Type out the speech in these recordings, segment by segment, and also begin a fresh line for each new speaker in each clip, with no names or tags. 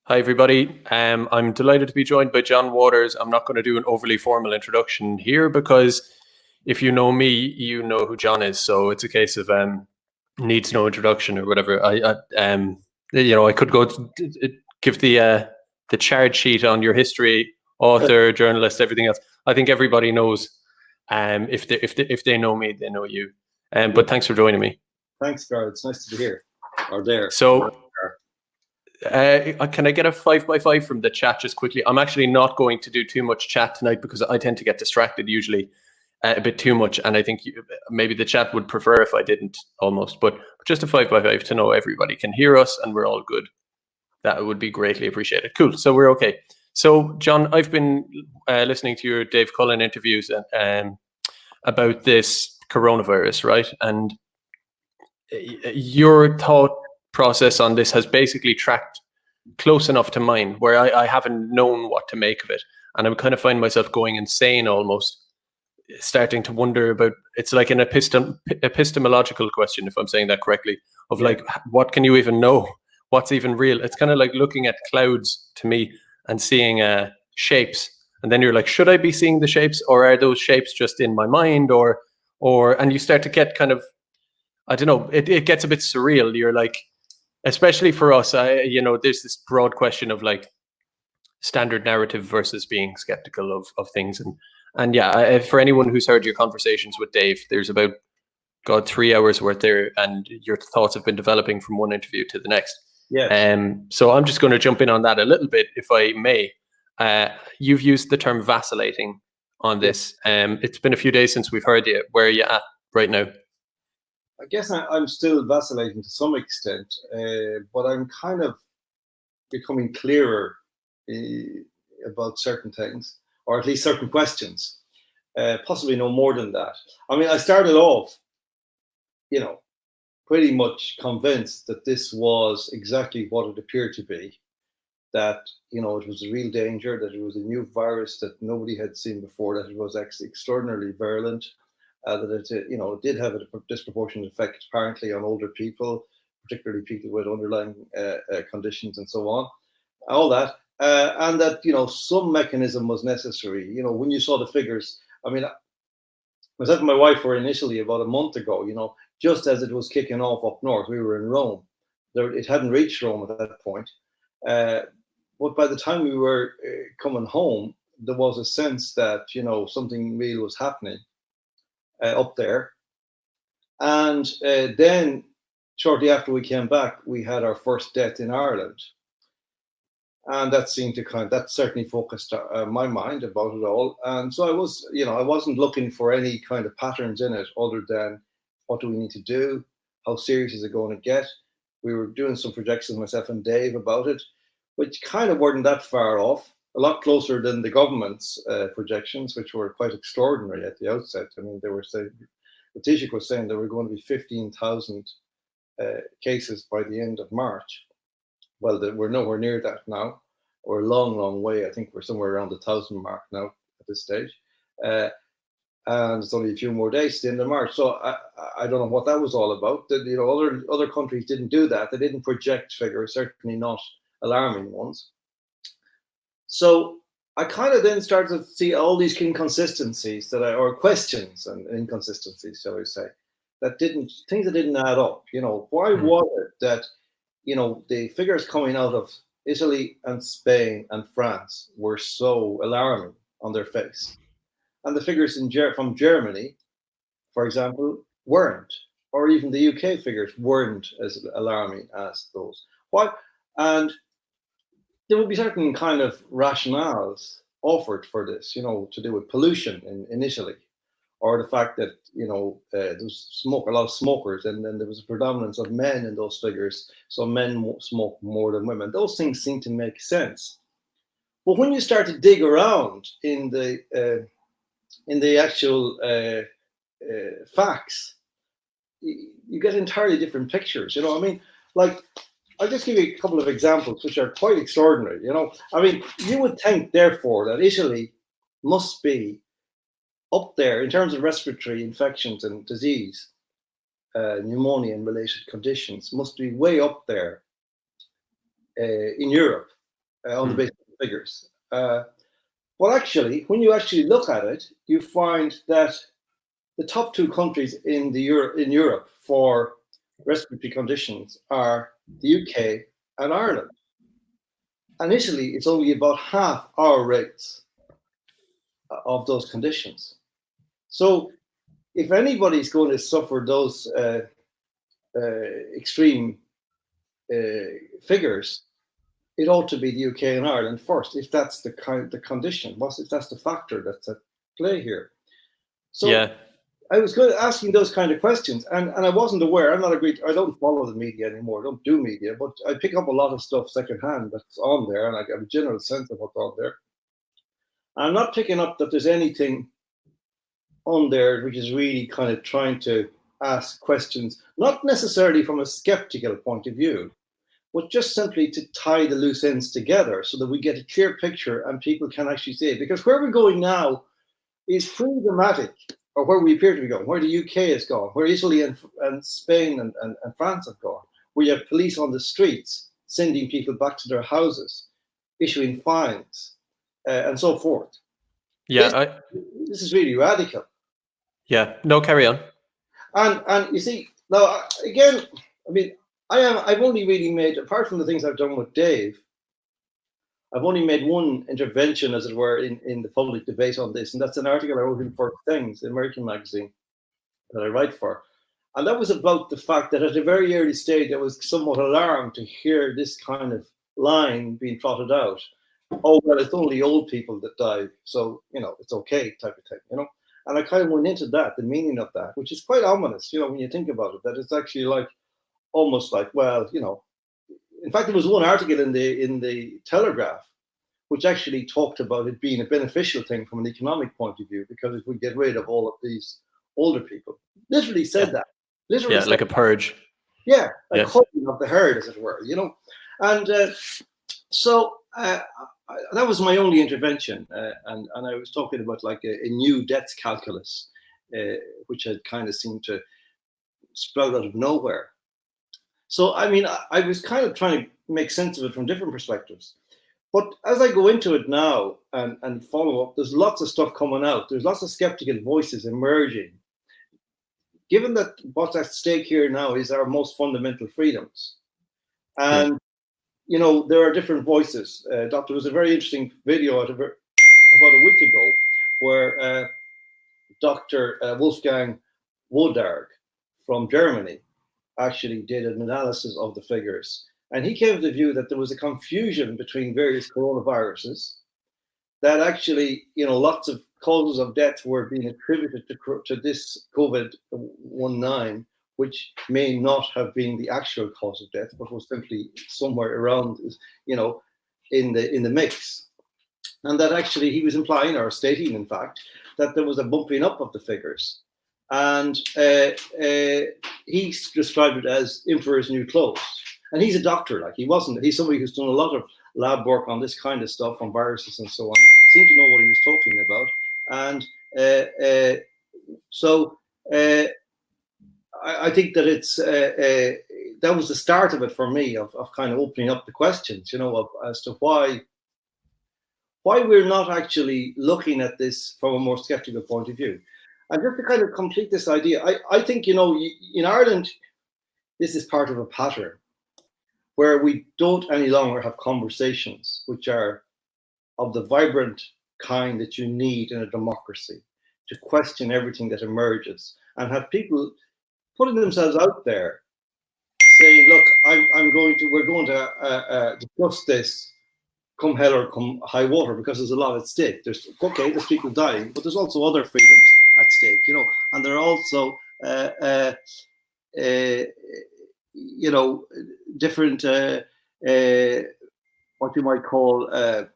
Hi, everybody. I'm delighted to be joined by John Waters. I'm not going to do an overly formal introduction here because if you know me, you know who John is. So it's a case of needs no introduction or whatever. I could go give the charge sheet on your history, author, journalist, everything else. I think everybody knows. If they know me, they know you. But thanks for joining me.
Thanks, Gar. It's nice to be here or there.
So. Can I get a 5x5 from the chat just quickly? I'm actually not going to do too much chat tonight because I tend to get distracted usually a bit too much. And I think maybe the chat would prefer if I didn't almost, but just a 5x5 to know everybody can hear us and we're all good. That would be greatly appreciated. Cool. So we're okay. So John, I've been listening to your Dave Cullen interviews about this coronavirus, right? And your thought process on this has basically tracked close enough to mine where I haven't known what to make of it, and I kind of find myself going insane almost, starting to wonder about, it's like an epistemological question, if I'm saying that correctly, of like, what can you even know, what's even real? It's kind of like looking at clouds to me and seeing shapes, and then you're like, should I be seeing the shapes, or are those shapes just in my mind, or and you start to get kind of, I don't know, it gets a bit surreal. You're like, especially for us, there's this broad question of like standard narrative versus being skeptical of things. And yeah, for anyone who's heard your conversations with Dave, there's about, 3 hours worth there, and your thoughts have been developing from one interview to the next.
Yeah.
So I'm just going to jump in on that a little bit, if I may. You've used the term vacillating on this. It's been a few days since we've heard you. Where are you at right now?
I guess I'm still vacillating to some extent, but I'm kind of becoming clearer about certain things, or at least certain questions. Possibly no more than that. I mean, I started off, pretty much convinced that this was exactly what it appeared to be, that, it was a real danger, that it was a new virus that nobody had seen before, that it was actually extraordinarily virulent. That it did have a disproportionate effect apparently on older people, particularly people with underlying conditions and so on, all that, and that some mechanism was necessary. When you saw the figures, I mean, myself and my wife were initially about a month ago. Just as it was kicking off up north, we were in Rome. It hadn't reached Rome at that point, but by the time we were coming home, there was a sense that something real was happening up there. And then shortly after we came back, we had our first death in Ireland. And that seemed to that certainly focused my mind about it all. And so I wasn't looking for any kind of patterns in it other than, what do we need to do? How serious is it going to get? We were doing some projections, myself and Dave, about it, which kind of weren't that far off. A lot closer than the government's projections, which were quite extraordinary at the outset. I mean, they were saying, the Taoiseach was saying there were going to be 15,000 cases by the end of March. Well, we're nowhere near that now. We're a long, long way. I think we're somewhere around the 1,000 mark now at this stage. And it's only a few more days to the end of March. So I don't know what that was all about. Other countries didn't do that. They didn't project figures, certainly not alarming ones. So I kind of then started to see all these inconsistencies or questions and inconsistencies, shall we say, things that didn't add up. Why was it that, the figures coming out of Italy and Spain and France were so alarming on their face, and the figures from Germany, for example, weren't, or even the UK figures weren't as alarming as those? Why? And there would be certain kind of rationales offered for this, to do with pollution in Italy, or the fact that, there was a lot of smokers, and then there was a predominance of men in those figures, so men smoke more than women. Those things seem to make sense. But when you start to dig around in the actual facts, you get entirely different pictures. I mean, like, I'll just give you a couple of examples which are quite extraordinary. I mean, you would think, therefore, that Italy must be up there in terms of respiratory infections and disease, pneumonia and related conditions, must be way up there in Europe. on the basis of the figures. Well, actually, when you actually look at it, you find that the top two countries in Europe for respiratory conditions are the UK and Ireland. And Italy, it's only about half our rates of those conditions. So if anybody's going to suffer those extreme figures, it ought to be the UK and Ireland first, if that's the condition, if that's the factor that's at play here. So yeah. I was asking those kind of questions, and I wasn't aware. I don't follow the media anymore. I don't do media, but I pick up a lot of stuff secondhand that's on there, and I get a general sense of what's on there. I'm not picking up that there's anything on there which is really kind of trying to ask questions, not necessarily from a skeptical point of view, but just simply to tie the loose ends together so that we get a clear picture and people can actually see it. Because where we're going now is pretty dramatic, or where we appear to be going, where the UK has gone, where Italy and Spain and France have gone, where you have police on the streets sending people back to their houses, issuing fines, and so forth.
Yeah,
this is really radical.
Yeah, no, carry on.
And you see, now again, I mean, I've only really made, apart from the things I've done with Dave, I've only made one intervention, as it were, in the public debate on this, and that's an article I wrote in First Things, the American magazine that I write for. And that was about the fact that at a very early stage, I was somewhat alarmed to hear this kind of line being trotted out. Oh, well, it's only old people that die, so, it's okay, type of thing, And I kind of went into that, the meaning of that, which is quite ominous, when you think about it, that it's actually like, almost like, well, in fact, there was one article in the Telegraph which actually talked about it being a beneficial thing from an economic point of view, because it would get rid of all of these older people. Literally said that. Literally said
like a purge.
Yeah, a culling of the herd, as it were, And so that was my only intervention. And I was talking about like a new death calculus, which had kind of seemed to sprout out of nowhere. So, I mean, I was kind of trying to make sense of it from different perspectives. But as I go into it now and follow up, there's lots of stuff coming out. There's lots of skeptical voices emerging. Given that what's at stake here now is our most fundamental freedoms. And, there are different voices. There was a very interesting video about a week ago where Dr. Wolfgang Wodarg from Germany actually did an analysis of the figures. And he came to the view that there was a confusion between various coronaviruses, that actually, lots of causes of death were being attributed to this COVID-19, which may not have been the actual cause of death, but was simply somewhere around, in the mix. And that actually he was implying, or stating, in fact, that there was a bumping up of the figures. And he described it as emperor's new clothes. And he's a doctor, he's somebody who's done a lot of lab work on this kind of stuff, on viruses and so on, seemed to know what he was talking about. And so I think that it's that was the start of it for me, of kind of opening up the questions, as to why we're not actually looking at this from a more skeptical point of view. And just to kind of complete this idea, I think, in Ireland, this is part of a pattern where we don't any longer have conversations which are of the vibrant kind that you need in a democracy, to question everything that emerges and have people putting themselves out there saying, look, we're going to discuss this come hell or come high water, because there's a lot at stake. There's people dying, but there's also other freedoms at stake, and there are also different what you might call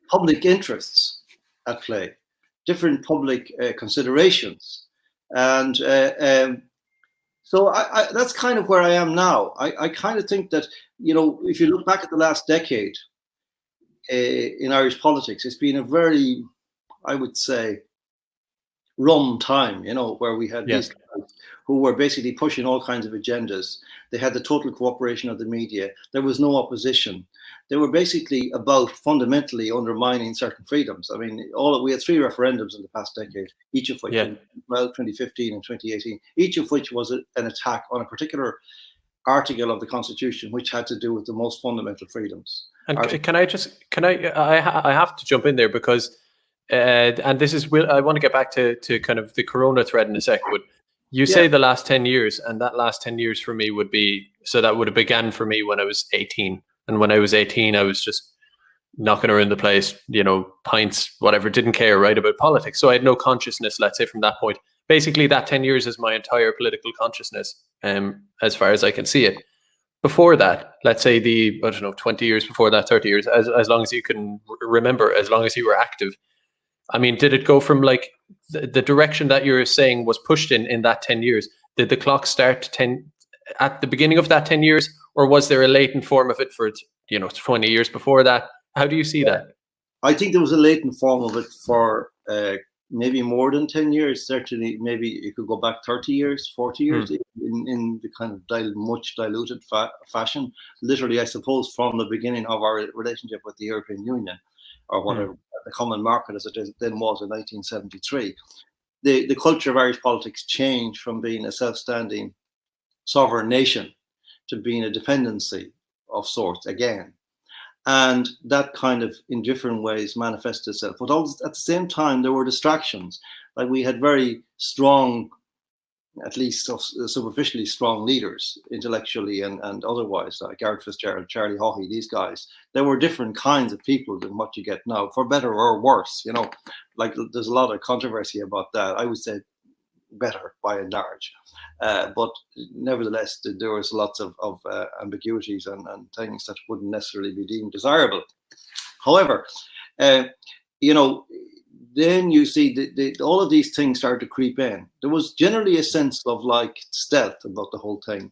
public interests at play, different public considerations, and so that's kind of where I am now. I kind of think that, if you look back at the last decade in Irish politics, it's been a very, I would say, rum time, where we had these who were basically pushing all kinds of agendas. They had the total cooperation of the media. There was no opposition. They were basically about fundamentally undermining certain freedoms. I mean, we had 3 referendums in the past decade, each of which, in 2015 and 2018, each of which was an attack on a particular article of the Constitution, which had to do with the most fundamental freedoms.
And I have to jump in there because, and this is, I want to get back to kind of the Corona thread in a second, but you say the last 10 years, and that last 10 years for me would be, so that would have began for me when I was 18. And when I was 18, I was just knocking around the place, you know, pints, whatever, didn't care, right, about politics. So I had no consciousness, let's say, from that point. Basically, that 10 years is my entire political consciousness, as far as I can see it. Before that, let's say 20 years before that, 30 years, as long as you can remember, as long as you were active. I mean, did it go from like the direction that you're saying was pushed in that 10 years? Did the clock start at the beginning of that 10 years, or was there a latent form of it for, 20 years before that? How do you see that?
I think there was a latent form of it for maybe more than 10 years. Certainly, maybe you could go back 30 years, 40 years in the kind of much diluted fashion. Literally, I suppose, from the beginning of our relationship with the European Union, or whatever the common market as it then was in 1973. The culture of Irish politics changed from being a self-standing sovereign nation to being a dependency of sorts again. And that kind of, in different ways, manifested itself. But also, at the same time, there were distractions. Like, we had very strong, at least superficially strong leaders, intellectually and otherwise, like Gareth Fitzgerald, Charlie Haughey, these guys. There were different kinds of people than what you get now, for better or worse. Like, there's a lot of controversy about that. I would say better by and large. But nevertheless, there was lots of ambiguities and things that wouldn't necessarily be deemed desirable. However, then you see all of these things started to creep in. There was generally a sense of like stealth about the whole thing,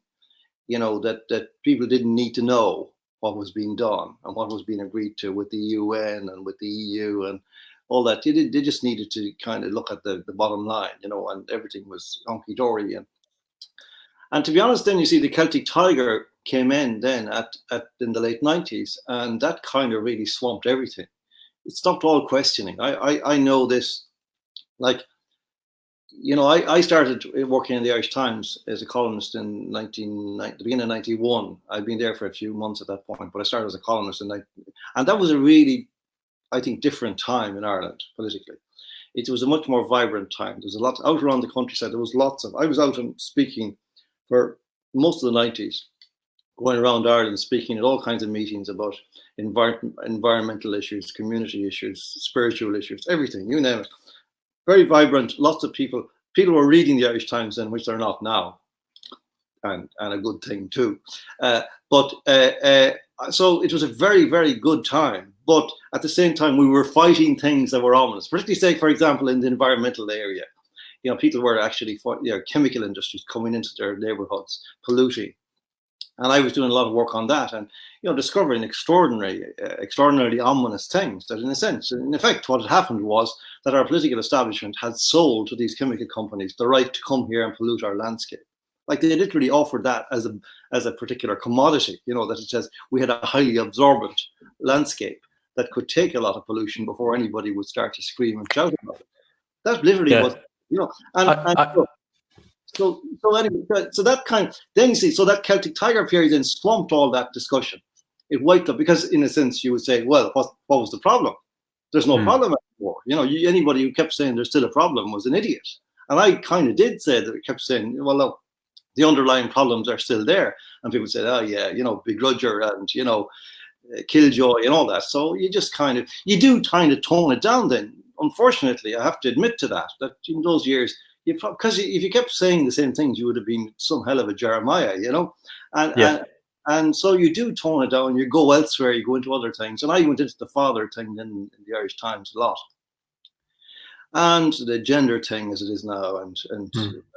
that people didn't need to know what was being done and what was being agreed to with the UN and with the EU and all that. They just needed to kind of look at the bottom line, and everything was hunky-dory. And to be honest, then you see the Celtic Tiger came in then in the late 90s, and that kind of really swamped everything. It stopped all questioning. I know this, like, I started working in the Irish Times as a columnist in the beginning of 91. I'd been there for a few months at that point, but I started as a columnist and that was a really, I think, different time in Ireland politically. It was a much more vibrant time. There was a lot out around the countryside. There was I was out and speaking for most of the 90s, going around Ireland speaking at all kinds of meetings about environmental issues, community issues, spiritual issues, everything, you name it. Very vibrant, lots of people. People were reading the Irish Times then, which they're not now, and a good thing too. So it was a very, very good time. But at the same time, we were fighting things that were ominous. Particularly, say, for example, in the environmental area, people were actually, chemical industries coming into their neighborhoods, polluting. And I was doing a lot of work on that and, discovering extraordinarily ominous things that in effect, what had happened was that our political establishment had sold to these chemical companies the right to come here and pollute our landscape. Like, they literally offered that as a particular commodity, that it says we had a highly absorbent landscape that could take a lot of pollution before anybody would start to scream and shout about it. That literally was, so that kind of, then you see, so that Celtic Tiger period then swamped all that discussion. It wiped up, because in a sense you would say, well, what was the problem? There's no problem anymore. Anybody who kept saying there's still a problem was an idiot. And I kind of did say that. I kept saying, well, look, the underlying problems are still there. And people said, oh yeah, begrudger and, killjoy and all that. So you just you do kind of tone it down then. Unfortunately, I have to admit to that in those years, because if you kept saying the same things, you would have been some hell of a Jeremiah, and so you do tone it down. You go elsewhere, you go into other things. And I went into the father thing then in the Irish Times a lot. And the gender thing as it is now, and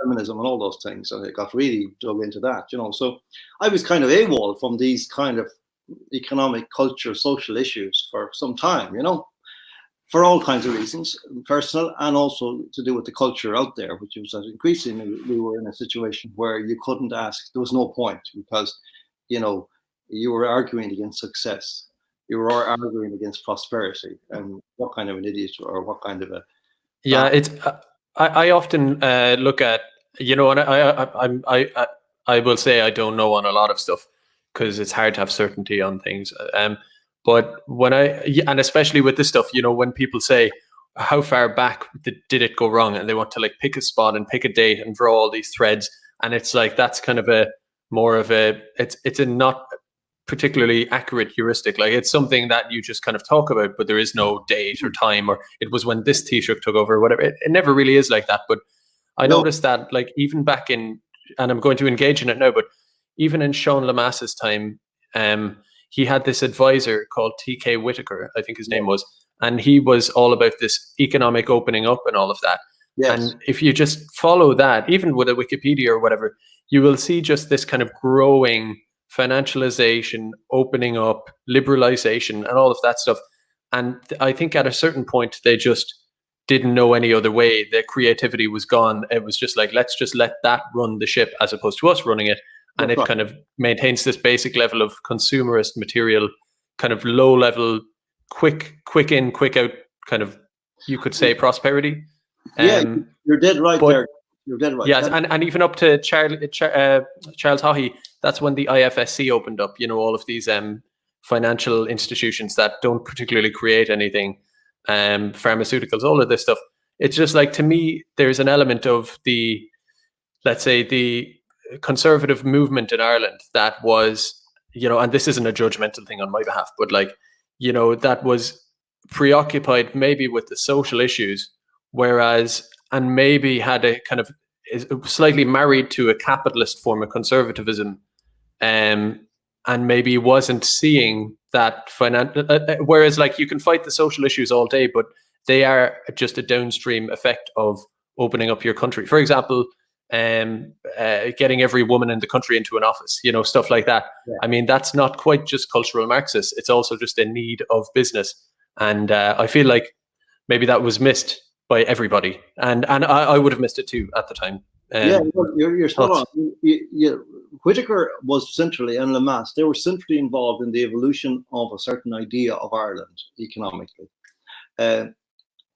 feminism and all those things. And it got really dug into that, So I was kind of AWOL from these kind of economic, culture, social issues for some time, for all kinds of reasons, personal and also to do with the culture out there, which was that increasingly we were in a situation where you couldn't ask. There was no point because, you were arguing against success. You were arguing against prosperity and what kind of an idiot or what kind of a...
Yeah, it's. I often look at, and I will say I don't know on a lot of stuff because it's hard to have certainty on things. But and especially with this stuff, when people say, how far back did it go wrong? And they want to like pick a spot and pick a date and draw all these threads. And it's like, that's kind of it's a not particularly accurate heuristic. Like, it's something that you just kind of talk about, but there is no date or time, or it was when this Taoiseach took over or whatever. It never really is like that. But I noticed that, like, even back in, and I'm going to engage in it now, but even in Sean Lamass's time, he had this advisor called T.K. Whitaker, I think his name was, and he was all about this economic opening up and all of that.
Yes.
And if you just follow that, even with a Wikipedia or whatever, you will see just this kind of growing financialization, opening up, liberalization, and all of that stuff. And I think at a certain point, they just didn't know any other way. Their creativity was gone. It was just like, let's just let that run the ship as opposed to us running it. And it kind of maintains this basic level of consumerist material, kind of low level, quick in, quick out, kind of, you could say, prosperity.
Yeah, you're dead right there. You're dead right.
Yes, and even up to Charles Haughey, that's when the IFSC opened up, all of these financial institutions that don't particularly create anything, pharmaceuticals, all of this stuff. It's just like, to me, there's an element of the, let's say, the conservative movement in Ireland that was, and this isn't a judgmental thing on my behalf, but like, that was preoccupied maybe with the social issues, whereas, and maybe had a kind of is slightly married to a capitalist form of conservatism, and maybe wasn't seeing that whereas, like, you can fight the social issues all day, but they are just a downstream effect of opening up your country. For example, getting every woman in the country into an office, stuff like that. Yeah. I mean, that's not quite just cultural Marxist. It's also just a need of business. And I feel like maybe that was missed by everybody. And I would have missed it too at the time.
Yeah, you're spot on. Whitaker was centrally, and Lamass, they were centrally involved in the evolution of a certain idea of Ireland economically.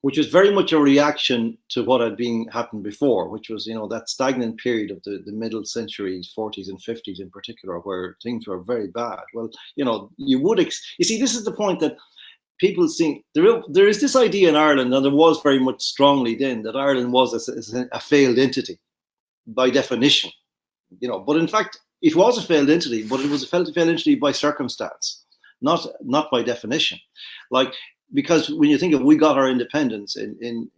Which was very much a reaction to what had happened before, which was, that stagnant period of the middle centuries, 40s and 50s in particular, where things were very bad. Well, you see, this is the point that people think there is this idea in Ireland, and there was very much strongly then, that Ireland was a failed entity by definition, but in fact, it was a failed entity, but it was a failed entity by circumstance, not by definition. Like, because when you think of, we got our independence in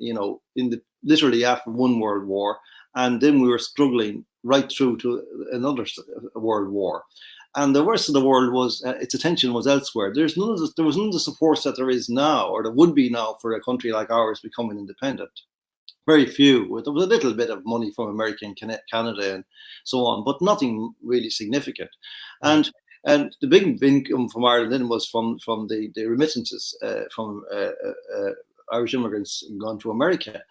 literally after one World War, and then we were struggling right through to another World War, and the rest of the world was its attention was elsewhere. There was none of the supports that there is now, or there would be now, for a country like ours becoming independent. Very few. There was a little bit of money from America and Canada and so on, but nothing really significant. And the big income from Ireland then was from the remittances from Irish immigrants gone to America,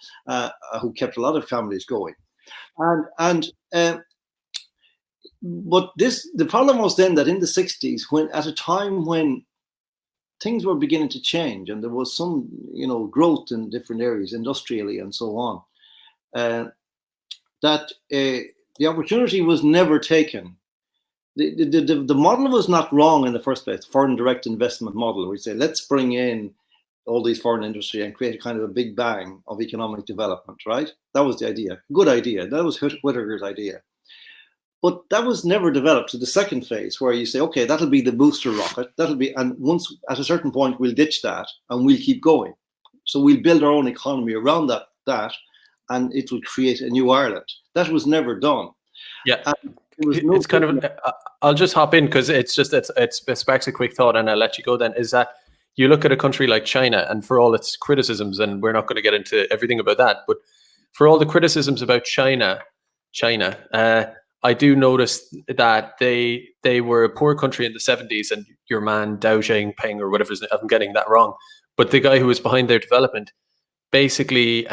who kept a lot of families going. But the problem was then that in the 60s, at a time when things were beginning to change and there was some, growth in different areas, industrially and so on, that the opportunity was never taken. The model was not wrong in the first place, the foreign direct investment model. We say, let's bring in all these foreign industry and create a kind of a big bang of economic development, right? That was the idea. Good idea. That was Whitaker's idea. But that was never developed to the second phase, where you say, okay, that'll be the booster rocket. And once at a certain point, we'll ditch that and we'll keep going. So we'll build our own economy around that, and it will create a new Ireland. That was never done.
Yeah. It's kind of, I'll just hop in because it sparks a quick thought, and I'll let you go then, is that you look at a country like China, and for all its criticisms, and we're not going to get into everything about that, but for all the criticisms about China, I do notice that they were a poor country in the 70s, and your man Dao Xiaoping or whatever, I'm getting that wrong, but the guy who was behind their development, basically,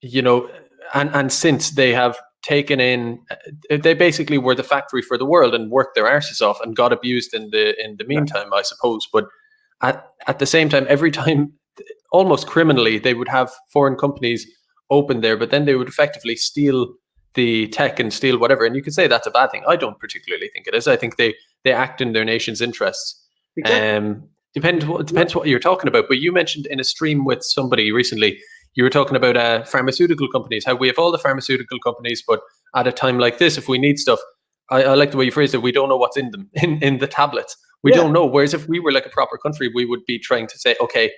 you know, and since they have taken in, they basically were the factory for the world and worked their arses off and got abused in the meantime, I suppose. But at the same time, every time, almost criminally, they would have foreign companies open there, but then they would effectively steal the tech and steal whatever. And you could say that's a bad thing. I don't particularly think it is. I think they act in their nation's interests.
Exactly.
Depends what you're talking about. But you mentioned in a stream with somebody recently, you were talking about pharmaceutical companies, how we have all the pharmaceutical companies, but at a time like this, if we need stuff, I like the way you phrased it, we don't know what's in them, in the tablets. We don't know. Whereas if we were like a proper country, we would be trying to say, okay,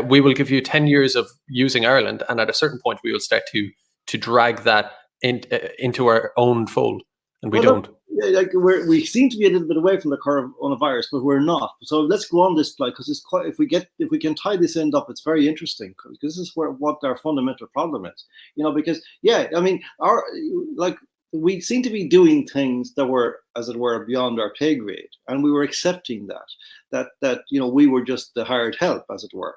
we will give you 10 years of using Ireland, and at a certain point, we will start to drag that into our own fold, and we don't.
Like we seem to be a little bit away from the curve on a virus, but we're not. So let's go on this slide, because it's quite. If we can tie this end up, it's very interesting, because this is what our fundamental problem is. Because I mean, we seem to be doing things that were, as it were, beyond our pay grade, and we were accepting that we were just the hired help, as it were,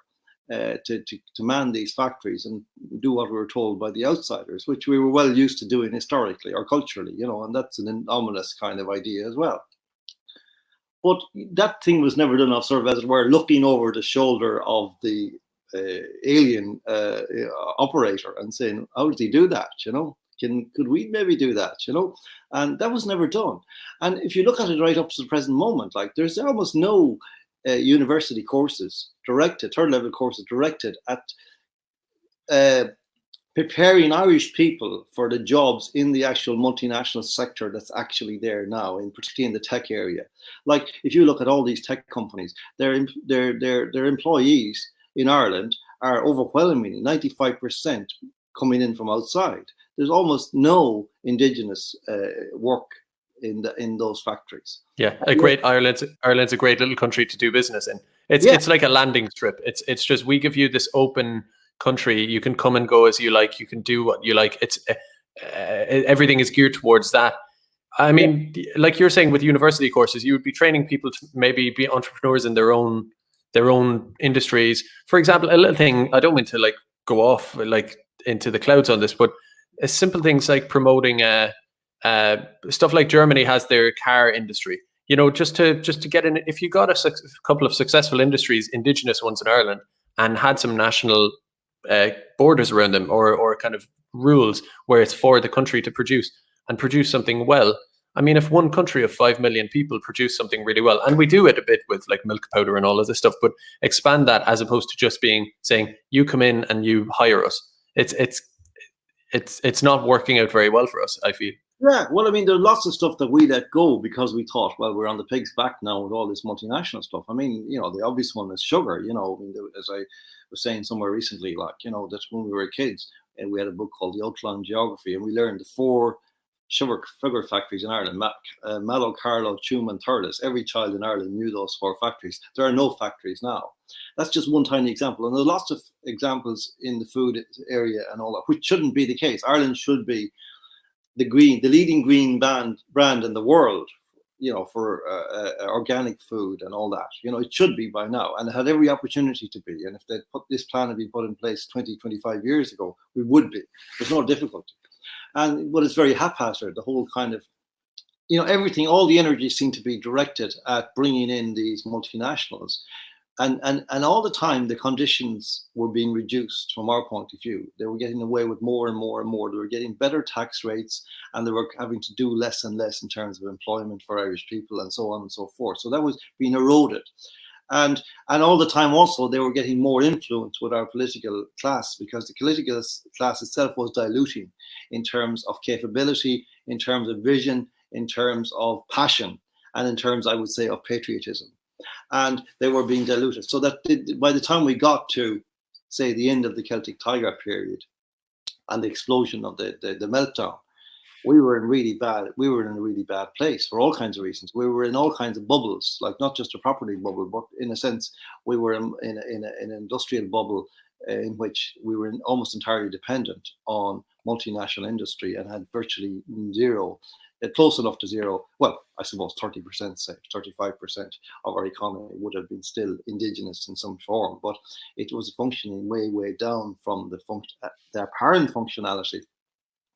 to man these factories and do what we were told by the outsiders, which we were well used to doing historically or culturally, and that's an ominous kind of idea as well. But that thing was never done of, sort of, as it were, looking over the shoulder of the alien operator and saying, how did he do that, Could we maybe do that, And that was never done. And if you look at it right up to the present moment, like, there's almost no university courses directed, third-level courses directed at preparing Irish people for the jobs in the actual multinational sector that's actually there now, particularly in the tech area. Like, if you look at all these tech companies, their employees in Ireland are overwhelmingly 95% coming in from outside. There's almost no indigenous work in those factories.
Yeah, Ireland's a great little country to do business in. It's like a landing strip. It's just, we give you this open country. You can come and go as you like. You can do what you like. It's everything is geared towards that. I mean, like you're saying, with university courses, you would be training people to maybe be entrepreneurs in their own industries. For example, a little thing, I don't mean to like go off like into the clouds on this, but simple things like promoting stuff like Germany has their car industry. Just to get in, if you got a couple of successful industries, indigenous ones in Ireland, and had some national borders around them, or kind of rules where it's for the country to produce something well. I mean, if one country of 5 million people produce something really well, and we do it a bit with like milk powder and all of this stuff, but expand that, as opposed to just saying you come in and you hire us. It's not working out very well for us, I feel.
Yeah, well, I mean, there's lots of stuff that we let go because we thought, well, we're on the pig's back now with all this multinational stuff. I mean, the obvious one is sugar. I mean, as I was saying somewhere recently, like, that's when we were kids, and we had a book called The Outline Geography, and we learned the 4 sugar factories in Ireland: Mallow, Carlow, Tuam, and Thurles. Every child in Ireland knew those 4 factories. There are no factories now. That's just one tiny example, and there are lots of examples in the food area and all that, which shouldn't be the case. Ireland should be the leading green brand in the world, for organic food and all that. It should be by now, and it had every opportunity to be. And if this plan had been put in place 20, 25 years ago, we would be. There's no difficulty. But it's very haphazard. The whole kind of, everything, all the energy seemed to be directed at bringing in these multinationals. And all the time, the conditions were being reduced from our point of view. They were getting away with more and more and more. They were getting better tax rates, and they were having to do less and less in terms of employment for Irish people, and so on and so forth. So that was being eroded. And all the time also, they were getting more influence with our political class, because the political class itself was diluting in terms of capability, in terms of vision, in terms of passion, and in terms, I would say, of patriotism. And they were being diluted. So that by the time we got to, say, the end of the Celtic Tiger period and the explosion of the meltdown, we were in a really bad place for all kinds of reasons. We were in all kinds of bubbles, like not just a property bubble, but in a sense, we were in an industrial bubble in which we were almost entirely dependent on multinational industry and had virtually zero, close enough to zero. Well, I suppose 30%, say 35% of our economy would have been still indigenous in some form, but it was functioning way down from the apparent functionality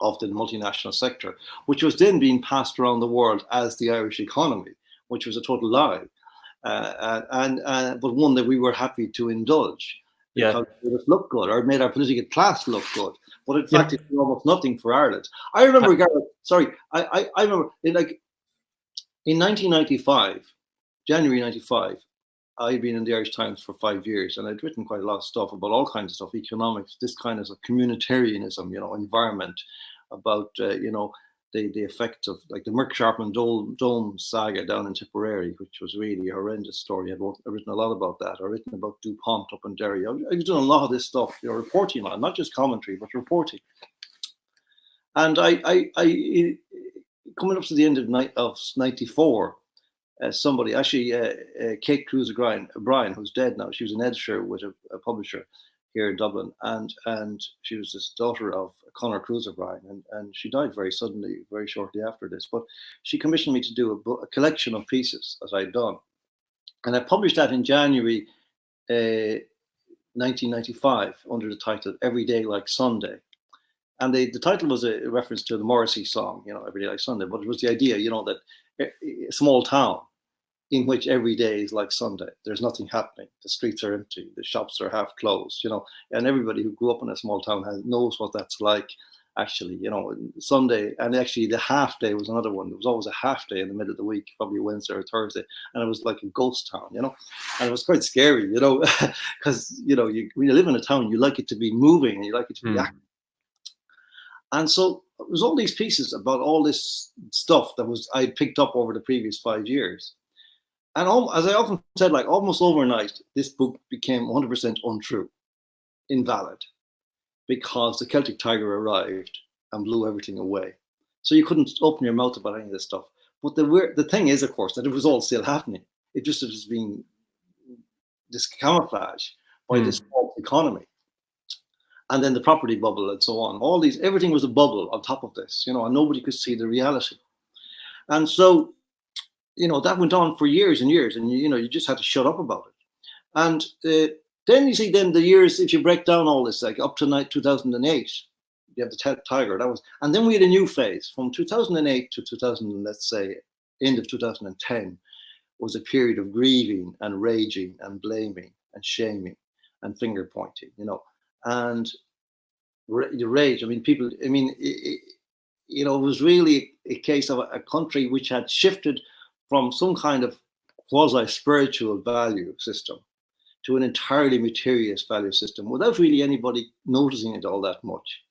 of the multinational sector, which was then being passed around the world as the Irish economy, which was a total lie, but one that we were happy to indulge because it would look good, or it made our political class look good. But in fact, it was almost nothing for Ireland. I remember, Gareth, sorry, I remember in 1995, January 95, I'd been in the Irish Times for 5 years, and I'd written quite a lot of stuff about all kinds of stuff, economics, this kind of communitarianism, environment, about, the effects of like the Merck Sharpen Dome saga down in Tipperary, which was really a horrendous story. I've written a lot about that. I've written about DuPont up in Derry. I've done a lot of this stuff, reporting on it, not just commentary, but reporting. And I coming up to the end of 94, somebody, actually, Kate Cruz O'Brien, who's dead now, she was an editor with a publisher here in Dublin, and she was this daughter of Conor Cruz O'Brien, and she died very suddenly, very shortly after this. But she commissioned me to do a collection of pieces, as I'd done, and I published that in January 1995 under the title "Every Day Like Sunday." And the title was a reference to the Morrissey song, "Every Day Like Sunday," but it was the idea, that a small town in which every day is like Sunday. There's nothing happening. The streets are empty. The shops are half closed, and everybody who grew up in a small town knows what that's like, actually, Sunday. And actually the half day was another one. There was always a half day in the middle of the week, probably Wednesday or Thursday. And it was like a ghost town, and it was quite scary, because, when you live in a town, you like it to be moving and you like it to be active. And so it was all these pieces about all this stuff that I picked up over the previous 5 years. And as I often said, like almost overnight, this book became 100% untrue, invalid, because the Celtic Tiger arrived and blew everything away. So you couldn't open your mouth about any of this stuff. But the thing is, of course, that it was all still happening. It just was being this camouflage by this false economy. And then the property bubble and so on. Everything was a bubble on top of this, and nobody could see the reality. And so, that went on for years and years, and you just had to shut up about it. And then you see, the years, if you break down all this, like up to 2008, you have the Tiger. And then we had a new phase from 2008 to 2000. Let's say end of 2010 was a period of grieving and raging and blaming and shaming and finger pointing, and the rage. It was really a case of a country which had shifted from some kind of quasi-spiritual value system to an entirely materialist value system without really anybody noticing it all that much.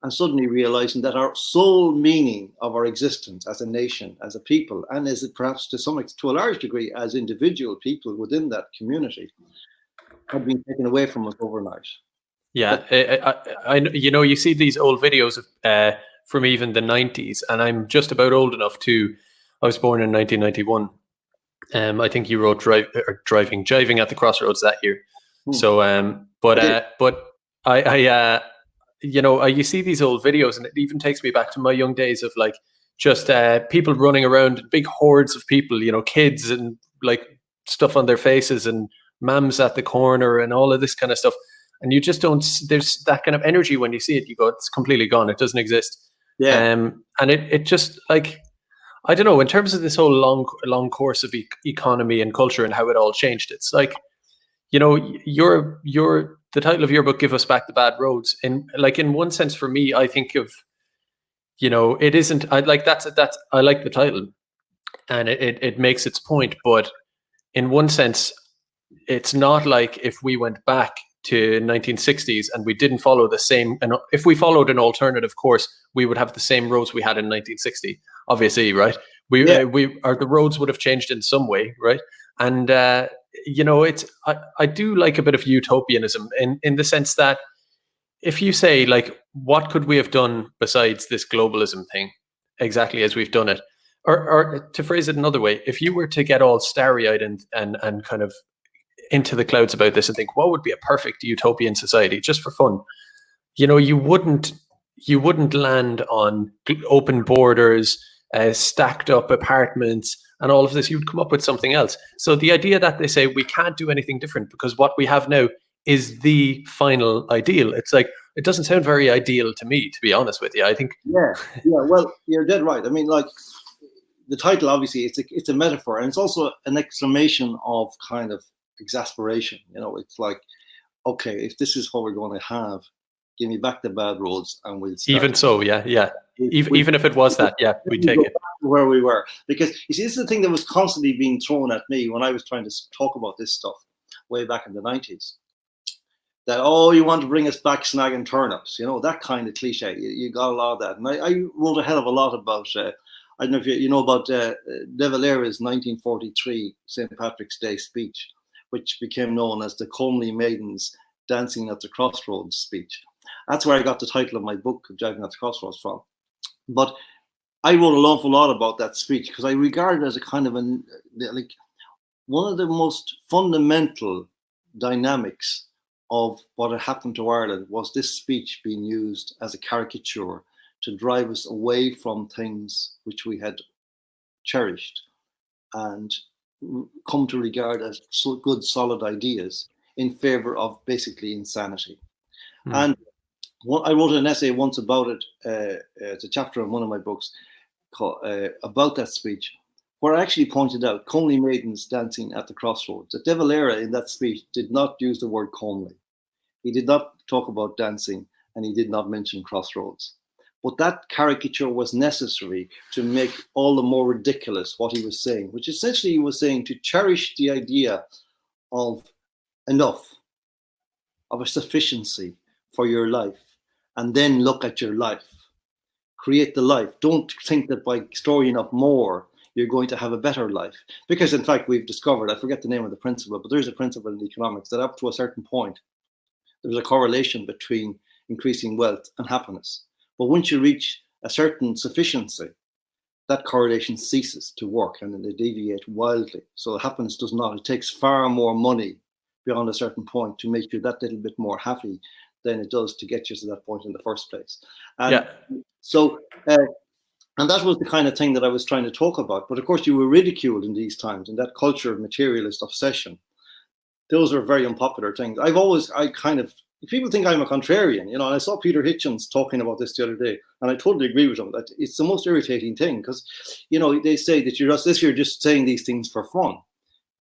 And suddenly realizing that our sole meaning of our existence as a nation, as a people, and as perhaps to a large degree as individual people within that community, had been taken away from us overnight.
Yeah, I you see these old videos of from even the 90s, and I'm just about old enough to. I was born in 1991. I think you wrote Jiving at the Crossroads that year. So, you see these old videos, and it even takes me back to my young days of like just people running around, big hordes of people, kids and like stuff on their faces, and mams at the corner, and all of this kind of stuff. And you just don't. There's that kind of energy when you see it. You go, it's completely gone. It doesn't exist. Yeah. And it just like. I don't know, in terms of this whole long course of economy and culture and how it all changed, it's like, the title of your book, Give Us Back the Bad Roads. In one sense, for me, I think of, it isn't, I like the title, and it makes its point, but in one sense, it's not like if we went back to 1960s and we didn't follow the same, and if we followed an alternative course, we would have the same roads we had in 1960. Obviously, right? The roads would have changed in some way, right? And it's I do like a bit of utopianism in the sense that if you say like, what could we have done besides this globalism thing, exactly as we've done it, or to phrase it another way, if you were to get all starry-eyed and kind of into the clouds about this and think, what would be a perfect utopian society just for fun, you wouldn't you wouldn't land on open borders, stacked up apartments, and all of this. You'd come up with something else. So the idea that they say we can't do anything different because what we have now is the final ideal. It's like, it doesn't sound very ideal to me, to be honest with you. I think.
Yeah. Well, you're dead right. I mean, like, the title, obviously, it's a metaphor, and it's also an exclamation of kind of exasperation. It's like, okay, if this is what we're going to have, give me back the bad roads, and we'll start.
Even so, yeah. Even if it was that, yeah, we'd take it.
Where we were, because you see, this is the thing that was constantly being thrown at me when I was trying to talk about this stuff way back in the 90s. That, oh, you want to bring us back snagging turnips, that kind of cliche. You got a lot of that, and I wrote a hell of a lot about. I don't know if you know about De Valera's 1943 St. Patrick's Day speech, which became known as the Comely Maidens Dancing at the Crossroads speech. That's where I got the title of my book, Driving at the Crossroads, from. But I wrote an awful lot about that speech because I regard it as a kind of one of the most fundamental dynamics of what had happened to Ireland was this speech being used as a caricature to drive us away from things which we had cherished and come to regard as good, solid ideas in favor of basically insanity. And I wrote an essay once about it. It's a chapter in one of my books about that speech, where I actually pointed out comely maidens dancing at the crossroads. That De Valera in that speech did not use the word comely. He did not talk about dancing, and he did not mention crossroads. But that caricature was necessary to make all the more ridiculous what he was saying, which essentially he was saying to cherish the idea of enough, of a sufficiency for your life, and then look at your life. Create the life. Don't think that by storing up more, you're going to have a better life. Because in fact, we've discovered, I forget the name of the principle, but there's a principle in economics that up to a certain point, there's a correlation between increasing wealth and happiness. But once you reach a certain sufficiency, that correlation ceases to work and then they deviate wildly. So happiness does not. It takes far more money beyond a certain point to make you that little bit more happy than it does to get you to that point in the first place. And so, and that was the kind of thing that I was trying to talk about. But of course, you were ridiculed in these times, in that culture of materialist obsession. Those are very unpopular things. People think I'm a contrarian, and I saw Peter Hitchens talking about this the other day, and I totally agree with him that it's the most irritating thing because, they say that you're just saying these things for fun.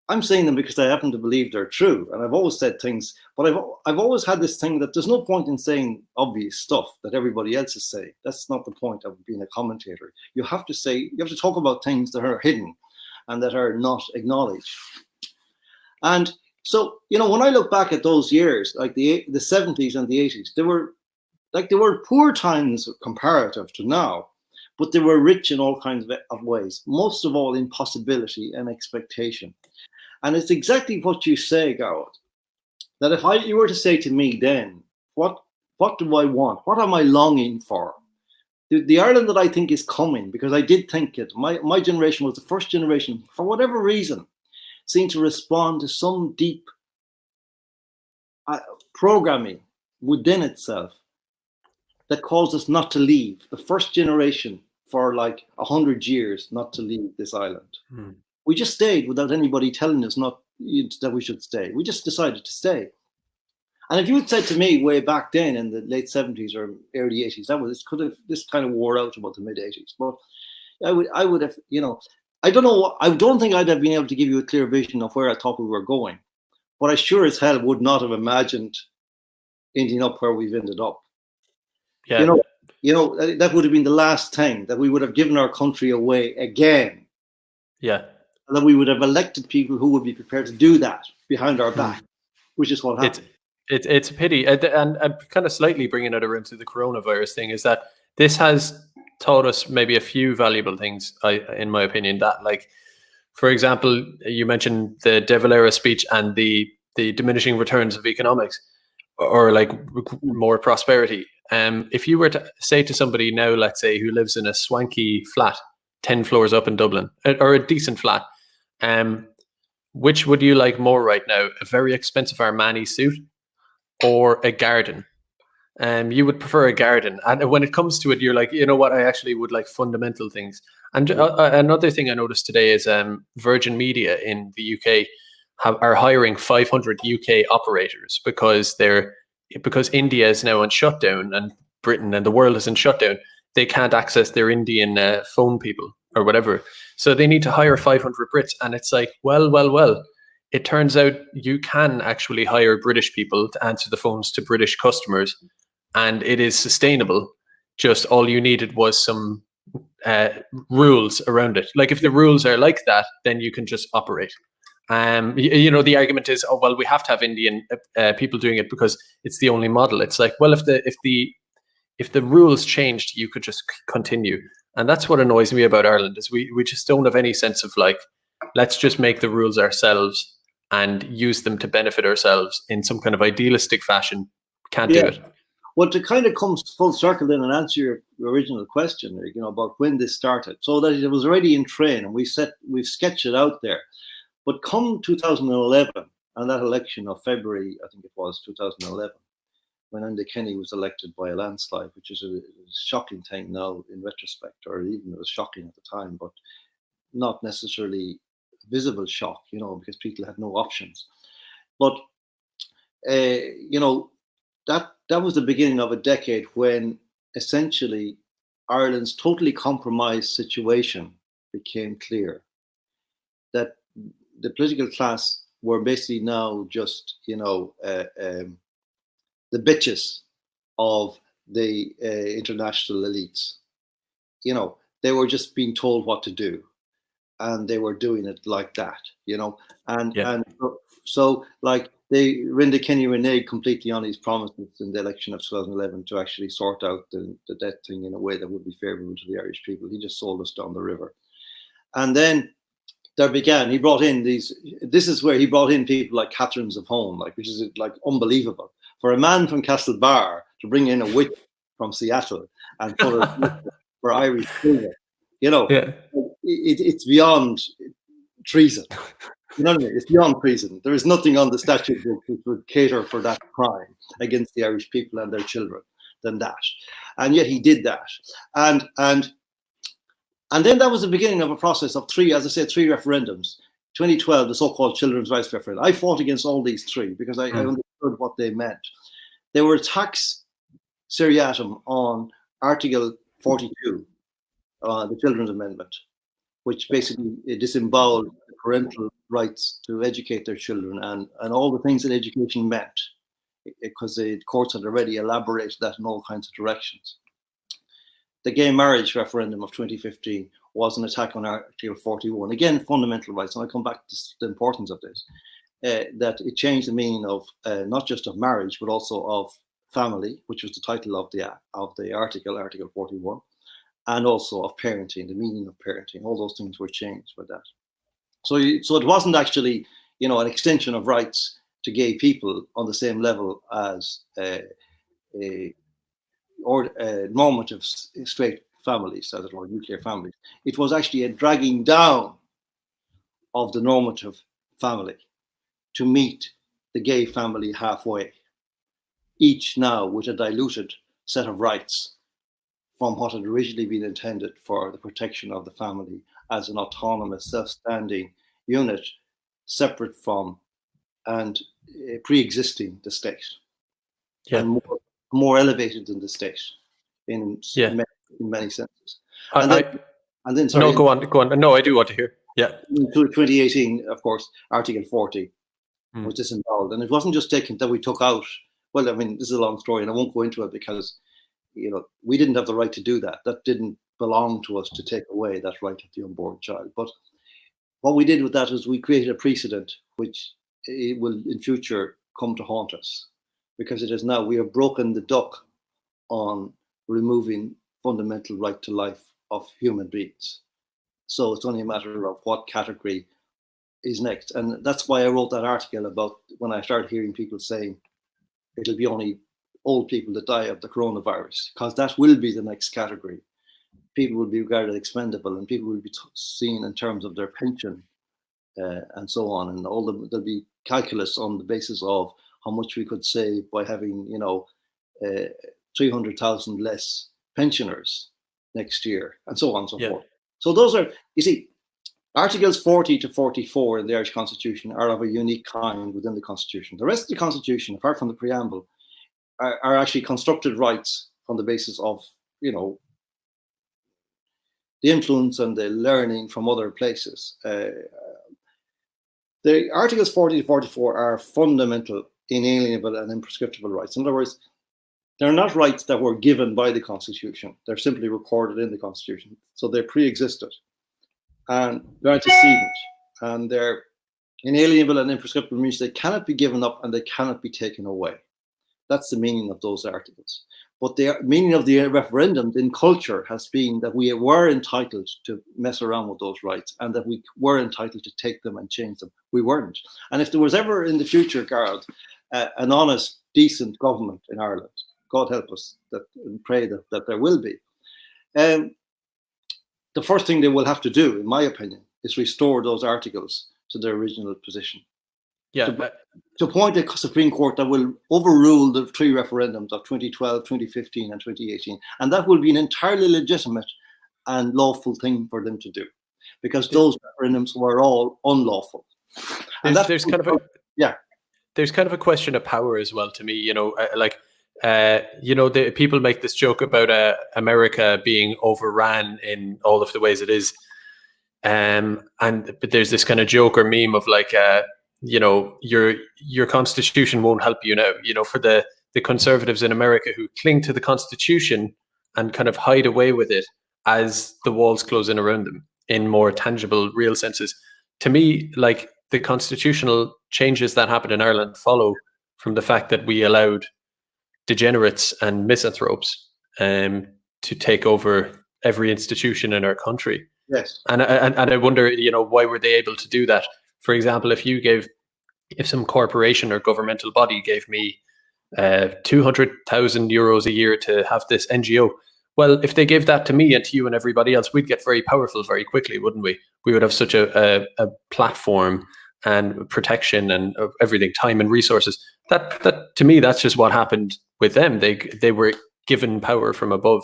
I'm saying them because I happen to believe they're true, and I've always said things, but I've always had this thing that there's no point in saying obvious stuff that everybody else is saying. That's not the point of being a commentator. You have to talk about things that are hidden and that are not acknowledged. And so, when I look back at those years, like the 70s and the 80s, they were poor times comparative to now, but they were rich in all kinds of ways, most of all in possibility and expectation. And it's exactly what you say, Garrett, that if you were to say to me then, what do I want? What am I longing for? The Ireland that I think is coming, because I did think it, my generation was the first generation, for whatever reason, seemed to respond to some deep programming within itself that caused us not to leave. The first generation for like 100 years not to leave this island. We just stayed without anybody telling us that we should stay. We just decided to stay. And if you had said to me way back then in the late 70s or early 80s, this kind of wore out about the mid 80s. But I would have, I don't know. I don't think I'd have been able to give you a clear vision of where I thought we were going, but I sure as hell would not have imagined ending up where we've ended up.
Yeah.
That would have been the last thing, that we would have given our country away again.
Yeah.
And that we would have elected people who would be prepared to do that behind our back, which is what happened.
It's a pity, and kind of slightly bringing it around to the coronavirus thing is that this has taught us maybe a few valuable things, in my opinion, that, like, for example, you mentioned the De Valera speech and the diminishing returns of economics, or like more prosperity. If you were to say to somebody now, let's say, who lives in a swanky flat 10 floors up in Dublin, or a decent flat, which would you like more right now, a very expensive Armani suit or a garden? you would prefer a garden. And when it comes to it, you're like, you know what, I actually would like fundamental things. And another thing I noticed today is Virgin Media in the UK are hiring 500 UK operators because India is now on shutdown and Britain and the world is in shutdown. They can't access their Indian phone people or whatever. So they need to hire 500 Brits. And it's like, well. It turns out you can actually hire British people to answer the phones to British customers, and it is sustainable. Just all you needed was some rules around it. Like if the rules are like that, then you can just operate. The argument is, oh well, we have to have Indian people doing it because it's the only model. It's like, well, if the rules changed, you could just continue, and that's what annoys me about Ireland is we just don't have any sense of like, let's just make the rules ourselves and use them to benefit ourselves in some kind of idealistic fashion. Can't do it.
Well, to kind of come full circle then and answer your original question, about when this started, so that it was already in train and we've sketched it out there. But come 2011 and that election of February, I think it was 2011, when Enda Kenny was elected by a landslide, which is a shocking thing now in retrospect, or even it was shocking at the time, but not necessarily visible shock, because people had no options. But, that was the beginning of a decade when essentially Ireland's totally compromised situation became clear. That the political class were basically now just, the bitches of the international elites. They were just being told what to do, and they were doing it like that, and so like Enda Kenny reneged completely on his promises in the election of 2011 to actually sort out the debt thing in a way that would be favourable to the Irish people. He just sold us down the river, and then he brought in this is where he brought in people like Catherines of Home, which is like unbelievable for a man from Castlebar to bring in a witch from Seattle and put her for Irish children. It's beyond treason. You know what I mean? It's beyond treason. There is nothing on the statute book which would cater for that crime against the Irish people and their children than that. And yet he did that. And then that was the beginning of a process of three referendums. 2012, the so-called children's rights referendum. I fought against all these three because I understood what they meant. They were attacks seriatim on Article 42, the Children's Amendment, which basically disemboweled the parental rights to educate their children and all the things that education meant, because the courts had already elaborated that in all kinds of directions. The gay marriage referendum of 2015 was an attack on Article 41. Again, fundamental rights, and I'll come back to the importance of this, that it changed the meaning of not just of marriage, but also of family, which was the title of the Article 41, and also of parenting, the meaning of parenting. All those things were changed by that. So it wasn't actually, an extension of rights to gay people on the same level as normative straight families, as it were, nuclear families. It was actually a dragging down of the normative family to meet the gay family halfway, each now with a diluted set of rights from what had originally been intended for the protection of the family as an autonomous, self-standing unit, separate from and pre-existing the state, and more elevated than the state in many senses. And then, sorry.
No, go on. No, I do want to hear. Yeah.
In 2018, of course, Article 40 was disemboweled, and it wasn't just taken that we took out. Well, I mean, this is a long story, and I won't go into it because we didn't have the right to do that. That didn't belong to us to take away that right of the unborn child. But what we did with that was we created a precedent which it will in future come to haunt us, because it is now we have broken the duck on removing fundamental right to life of human beings. So it's only a matter of what category is next. And that's why I wrote that article about when I started hearing people saying it'll be only old people that die of the coronavirus, because that will be the next category. People will be regarded expendable, and people will be seen in terms of their pension and so on. And there'll be calculus on the basis of how much we could save by having, 300,000 less pensioners next year, and so on and so
Yeah.
forth. So those are, you see, Articles 40 to 44 in the Irish Constitution are of a unique kind within the Constitution. The rest of the Constitution, apart from the preamble, are actually constructed rights on the basis of, you know, the influence and the learning from other places. The Articles 40 to 44 are fundamental, inalienable, and imprescriptible rights. In other words, they're not rights that were given by the Constitution. They're simply recorded in the Constitution. So they pre-existed. And they're antecedent. And they're inalienable and imprescriptible, means they cannot be given up and they cannot be taken away. That's the meaning of those articles. But the meaning of the referendum in culture has been that we were entitled to mess around with those rights and that we were entitled to take them and change them. We weren't. And if there was ever in the future, Gareth, an honest, decent government in Ireland, God help us, and pray that there will be, the first thing they will have to do, in my opinion, is restore those articles to their original position.
Yeah.
To appoint a Supreme Court that will overrule the three referendums of 2012, 2015, and 2018. And that will be an entirely legitimate and lawful thing for them to do, because those referendums were all unlawful. And
there's kind of a question of power as well to me, you know, the people make this joke about America being overran in all of the ways it is. But there's this kind of joke or meme of like, your constitution won't help you now, you know, for the conservatives in America who cling to the constitution and kind of hide away with it as the walls close in around them in more tangible, real senses. To me, like, the constitutional changes that happened in Ireland follow from the fact that we allowed degenerates and misanthropes to take over every institution in our country.
Yes.
And I wonder, you know, why were they able to do that? For example, if some corporation or governmental body gave me 200,000 euros a year to have this NGO, well, if they gave that to me and to you and everybody else, we'd get very powerful very quickly, wouldn't we? We would have such a platform and protection and everything, time and resources. That to me, that's just what happened with them. They were given power from above,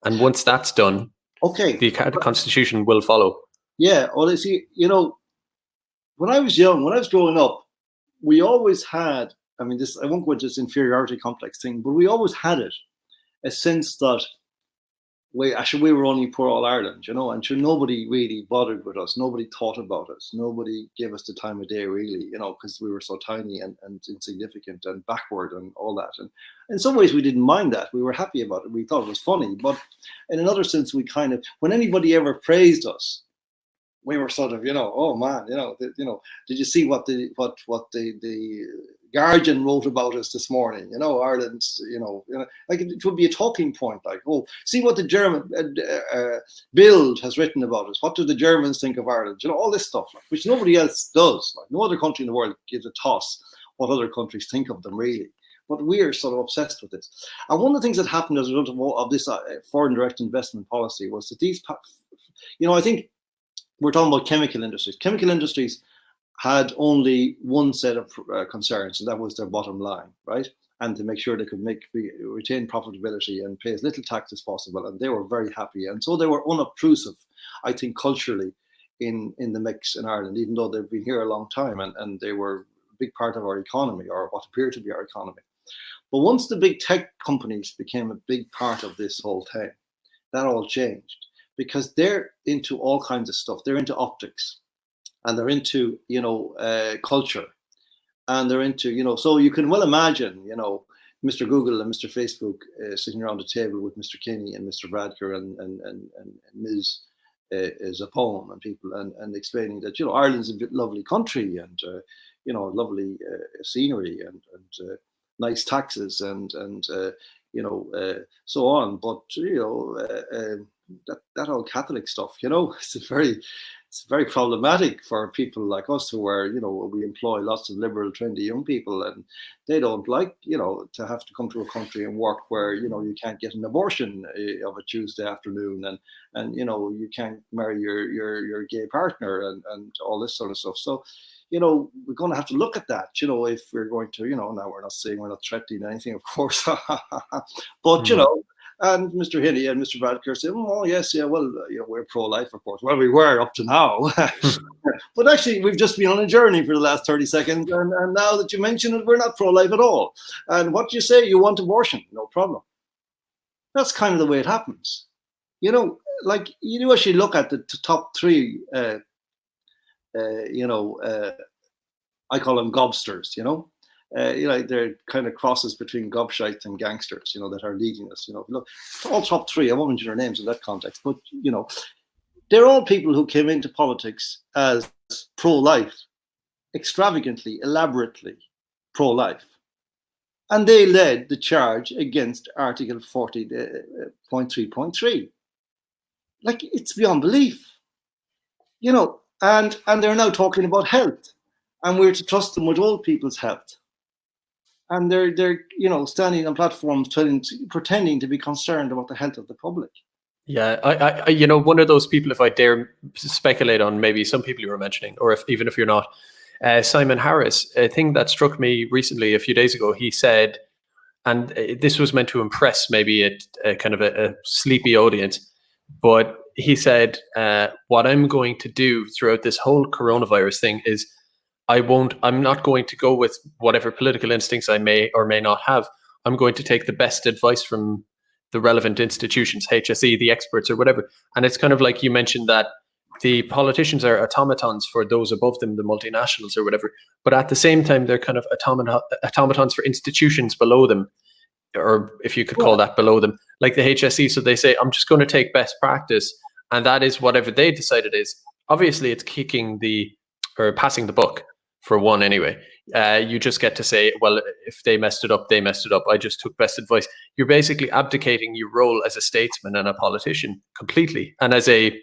and once that's done,
okay,
the constitution will follow.
Yeah, well, you see, you know, when I was young, when I was growing up, we always had, I mean, I won't go into this inferiority complex thing, but we always had a sense that we were only poor All Ireland, you know, and sure, nobody really bothered with us. Nobody thought about us. Nobody gave us the time of day, really, you know, because we were so tiny and insignificant and backward and all that. And in some ways, we didn't mind that. We were happy about it. We thought it was funny. But in another sense, we kind of, when anybody ever praised us, we were sort of, you know, oh man, you know, did you see what the Guardian wrote about us this morning? You know, Ireland's, you know, like it would be a talking point, like, oh, see what the German Bild has written about us. What do the Germans think of Ireland? You know, all this stuff, like, which nobody else does. Like, no other country in the world gives a toss what other countries think of them, really. But we're sort of obsessed with this. And one of the things that happened as a result of this foreign direct investment policy was that these, you know, I think we're talking about chemical industries. Chemical industries had only one set of concerns, and that was their bottom line, right? And to make sure they could retain profitability and pay as little tax as possible. And they were very happy. And so they were unobtrusive, I think, culturally in the mix in Ireland, even though they've been here a long time and they were a big part of our economy, or what appeared to be our economy. But once the big tech companies became a big part of this whole thing, that all changed. Because they're into all kinds of stuff. They're into optics, and they're into, you know, culture, and they're into, you know, so you can well imagine, you know, Mr. Google and Mr. Facebook sitting around the table with Mr. Kinney and Mr. Radker and Ms. Zapone and people and explaining that, you know, Ireland's a bit lovely country and, you know, lovely scenery and nice taxes and you know, so on. But, you know, that old Catholic stuff, you know, it's very problematic for people like us who are, you know, we employ lots of liberal, trendy young people, and they don't like, you know, to have to come to a country and work where, you know, you can't get an abortion of a Tuesday afternoon, and you know, you can't marry your gay partner and all this sort of stuff. So, we're going to have to look at that, if we're going to, now we're not saying we're not threatening anything, of course, but, and Mr. Hinney and Mr. Vadker said, oh, yes, yeah, well, we're pro-life, of course. Well, we were up to now. But actually, we've just been on a journey for the last 30 seconds. And now that you mention it, we're not pro-life at all. And what do you say? You want abortion? No problem. That's kind of the way it happens. Like you actually look at the top three, I call them gobsters, they're kind of crosses between gobshites and gangsters, that are leading us, look, all top three, I won't mention their names in that context, but, they're all people who came into politics as pro-life, extravagantly, elaborately pro-life. And they led the charge against Article 40.3.3. Like, it's beyond belief, and they're now talking about health, and we're to trust them with old people's health. And they're standing on platforms pretending to be concerned about the health of the public.
Yeah, I one of those people, if I dare speculate on maybe some people you were mentioning, or even if you're not, Simon Harris, a thing that struck me recently a few days ago, he said, and this was meant to impress maybe a kind of a sleepy audience, but he said, what I'm going to do throughout this whole coronavirus thing is I'm not going to go with whatever political instincts I may or may not have. I'm going to take the best advice from the relevant institutions, HSE, the experts or whatever. And it's kind of like you mentioned that the politicians are automatons for those above them, the multinationals or whatever. But at the same time, they're kind of automatons for institutions below them, or if you could call that below them, like the HSE. So they say, I'm just going to take best practice. And that is whatever they decide it is. Obviously, it's passing the buck for one anyway. You just get to say, well, if they messed it up, they messed it up. I just took best advice. You're basically abdicating your role as a statesman and a politician completely. And as a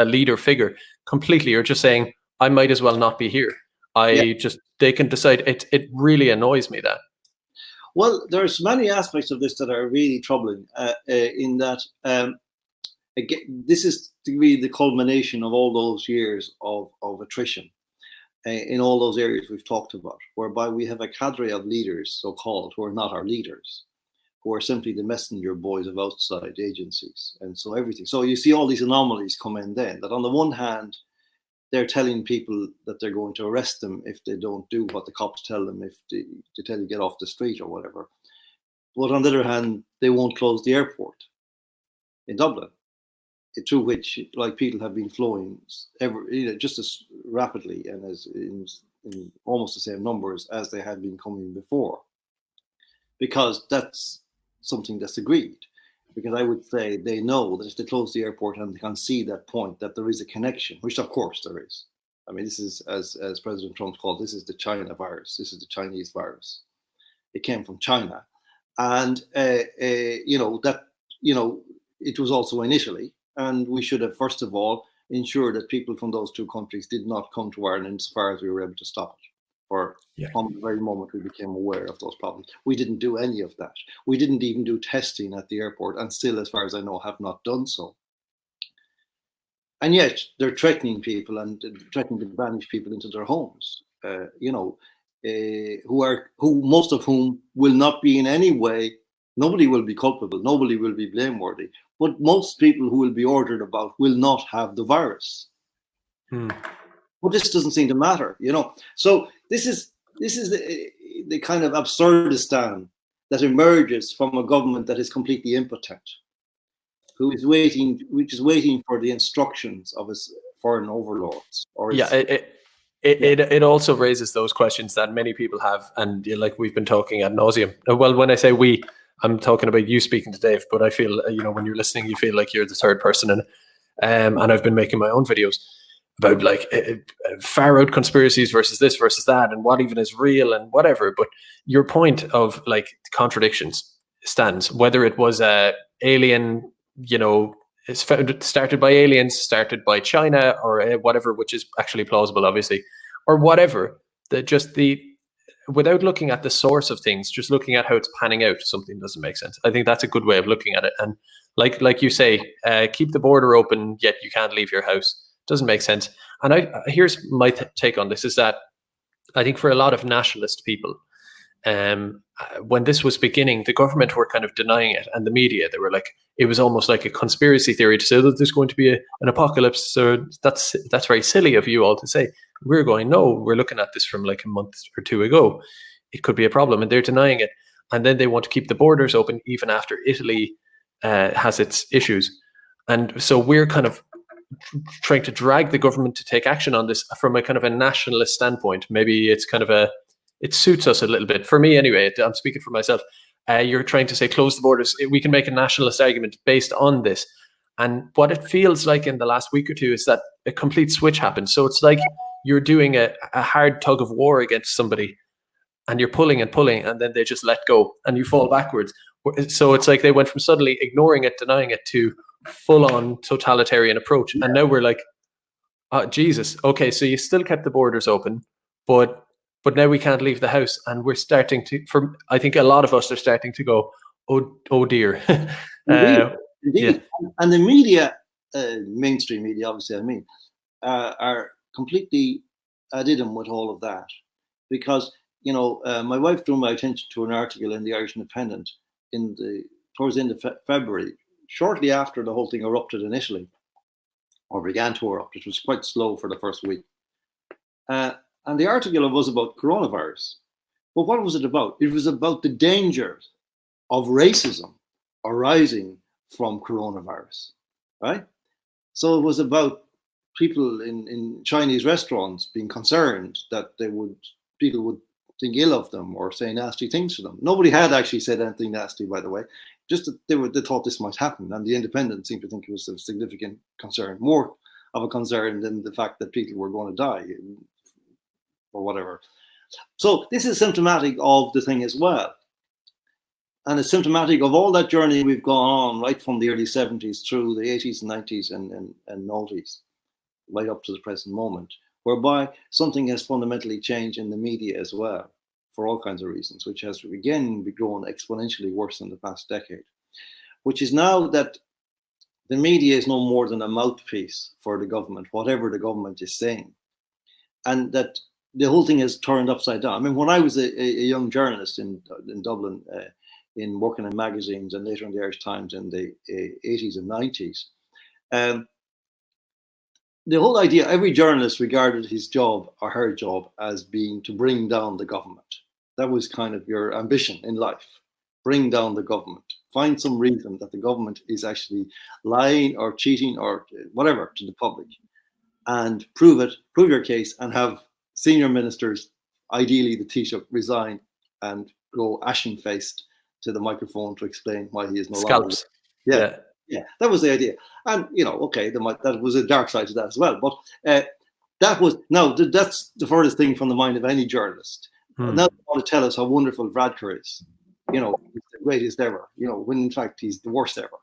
leader figure completely. You're just saying, I might as well not be here. They can decide. It really annoys me that.
Well, there's many aspects of this that are really troubling in that again, this is to be the culmination of all those years of attrition in all those areas we've talked about, whereby we have a cadre of leaders, so-called, who are not our leaders, who are simply the messenger boys of outside agencies. And so everything. So you see all these anomalies come in then, that on the one hand, they're telling people that they're going to arrest them if they don't do what the cops tell them, if they tell you get off the street or whatever. But on the other hand, they won't close the airport in Dublin, through which like people have been flowing just as rapidly and as in almost the same numbers as they had been coming before, because that's something that's agreed. Because I would say they know that if they close the airport and they can see that point, that there is a connection, which of course there is. I mean, this is, as President Trump called, this is the China virus. This is the Chinese virus. It came from China. And, it was also initially, and we should have, first of all, ensured that people from those two countries did not come to Ireland as far as we were able to stop it. From the very moment we became aware of those problems. We didn't do any of that. We didn't even do testing at the airport, and still, as far as I know, have not done so. And yet, they're threatening people and threatening to banish people into their homes, who most of whom will not be in any way, nobody will be culpable, nobody will be blameworthy, but most people who will be ordered about will not have the virus. But this doesn't seem to matter, So this is the kind of absurdistan that emerges from a government that is completely impotent, which is waiting for the instructions of its foreign overlords.
It also raises those questions that many people have, and like we've been talking ad nauseum. Well, when I say we, I'm talking about you speaking to Dave, but I feel when you're listening, you feel like you're the third person, and I've been making my own videos about like far out conspiracies versus this versus that, and what even is real and whatever. But your point of like contradictions stands, whether it was alien, it's started by aliens, started by China, or whatever, which is actually plausible, obviously, or whatever. Without looking at the source of things, just looking at how it's panning out, something doesn't make sense. I think that's a good way of looking at it. And like you say, keep the border open, yet you can't leave your house. doesn't make sense. And here's my take on this, is that I think for a lot of nationalist people, when this was beginning, the government were kind of denying it, and the media, they were like, it was almost like a conspiracy theory to say that there's going to be an apocalypse. So that's very silly of you all to say. We're going, no, we're looking at this from like a month or two ago. It could be a problem, and they're denying it. And then they want to keep the borders open even after Italy has its issues. And so we're kind of trying to drag the government to take action on this from a kind of a nationalist standpoint. Maybe it's kind of it suits us a little bit. For me anyway, I'm speaking for myself. You're trying to say close the borders. We can make a nationalist argument based on this. And what it feels like in the last week or two is that a complete switch happened. So it's like you're doing a hard tug of war against somebody, and you're pulling and pulling, and then they just let go and you fall backwards. So it's like they went from suddenly ignoring it, denying it, to full-on totalitarian approach. And now we're like, oh, Jesus, okay, so you still kept the borders open, but now we can't leave the house. And we're starting to, I think a lot of us are starting to go, oh dear.
Indeed.
Yeah.
And the media, mainstream media, obviously, I mean, are completely ad idem with all of that. Because, my wife drew my attention to an article in the Irish Independent towards the end of February, shortly after the whole thing erupted in Italy, or began to erupt. It was quite slow for the first week. And the article was about coronavirus. But what was it about? It was about the dangers of racism arising from coronavirus, right? So it was about people in Chinese restaurants being concerned that people would think ill of them or say nasty things to them. Nobody had actually said anything nasty, by the way. Just that they thought this might happen, and the Independent seemed to think it was a significant concern, more of a concern than the fact that people were going to die or whatever. So this is symptomatic of the thing as well. And it's symptomatic of all that journey we've gone on right from the early 70s through the 80s and 90s and 90s, right up to the present moment, whereby something has fundamentally changed in the media as well, for all kinds of reasons, which has again grown exponentially worse in the past decade, which is now that the media is no more than a mouthpiece for the government, whatever the government is saying. And that the whole thing has turned upside down. I mean, when I was a young journalist in Dublin, in working in magazines and later in the Irish Times in the 80s and 90s, the whole idea, every journalist regarded his job or her job as being to bring down the government. That was kind of your ambition in life. Bring down the government. Find some reason that the government is actually lying or cheating or whatever to the public, and prove your case, and have senior ministers, ideally the Taoiseach, resign and go ashen-faced to the microphone to explain why he is no longer.
Scalps.
Yeah, that was the idea. And, okay, that was a dark side to that as well. But that's the furthest thing from the mind of any journalist. Now they want to tell us how wonderful Radker is. He's the greatest ever, when in fact he's the worst ever,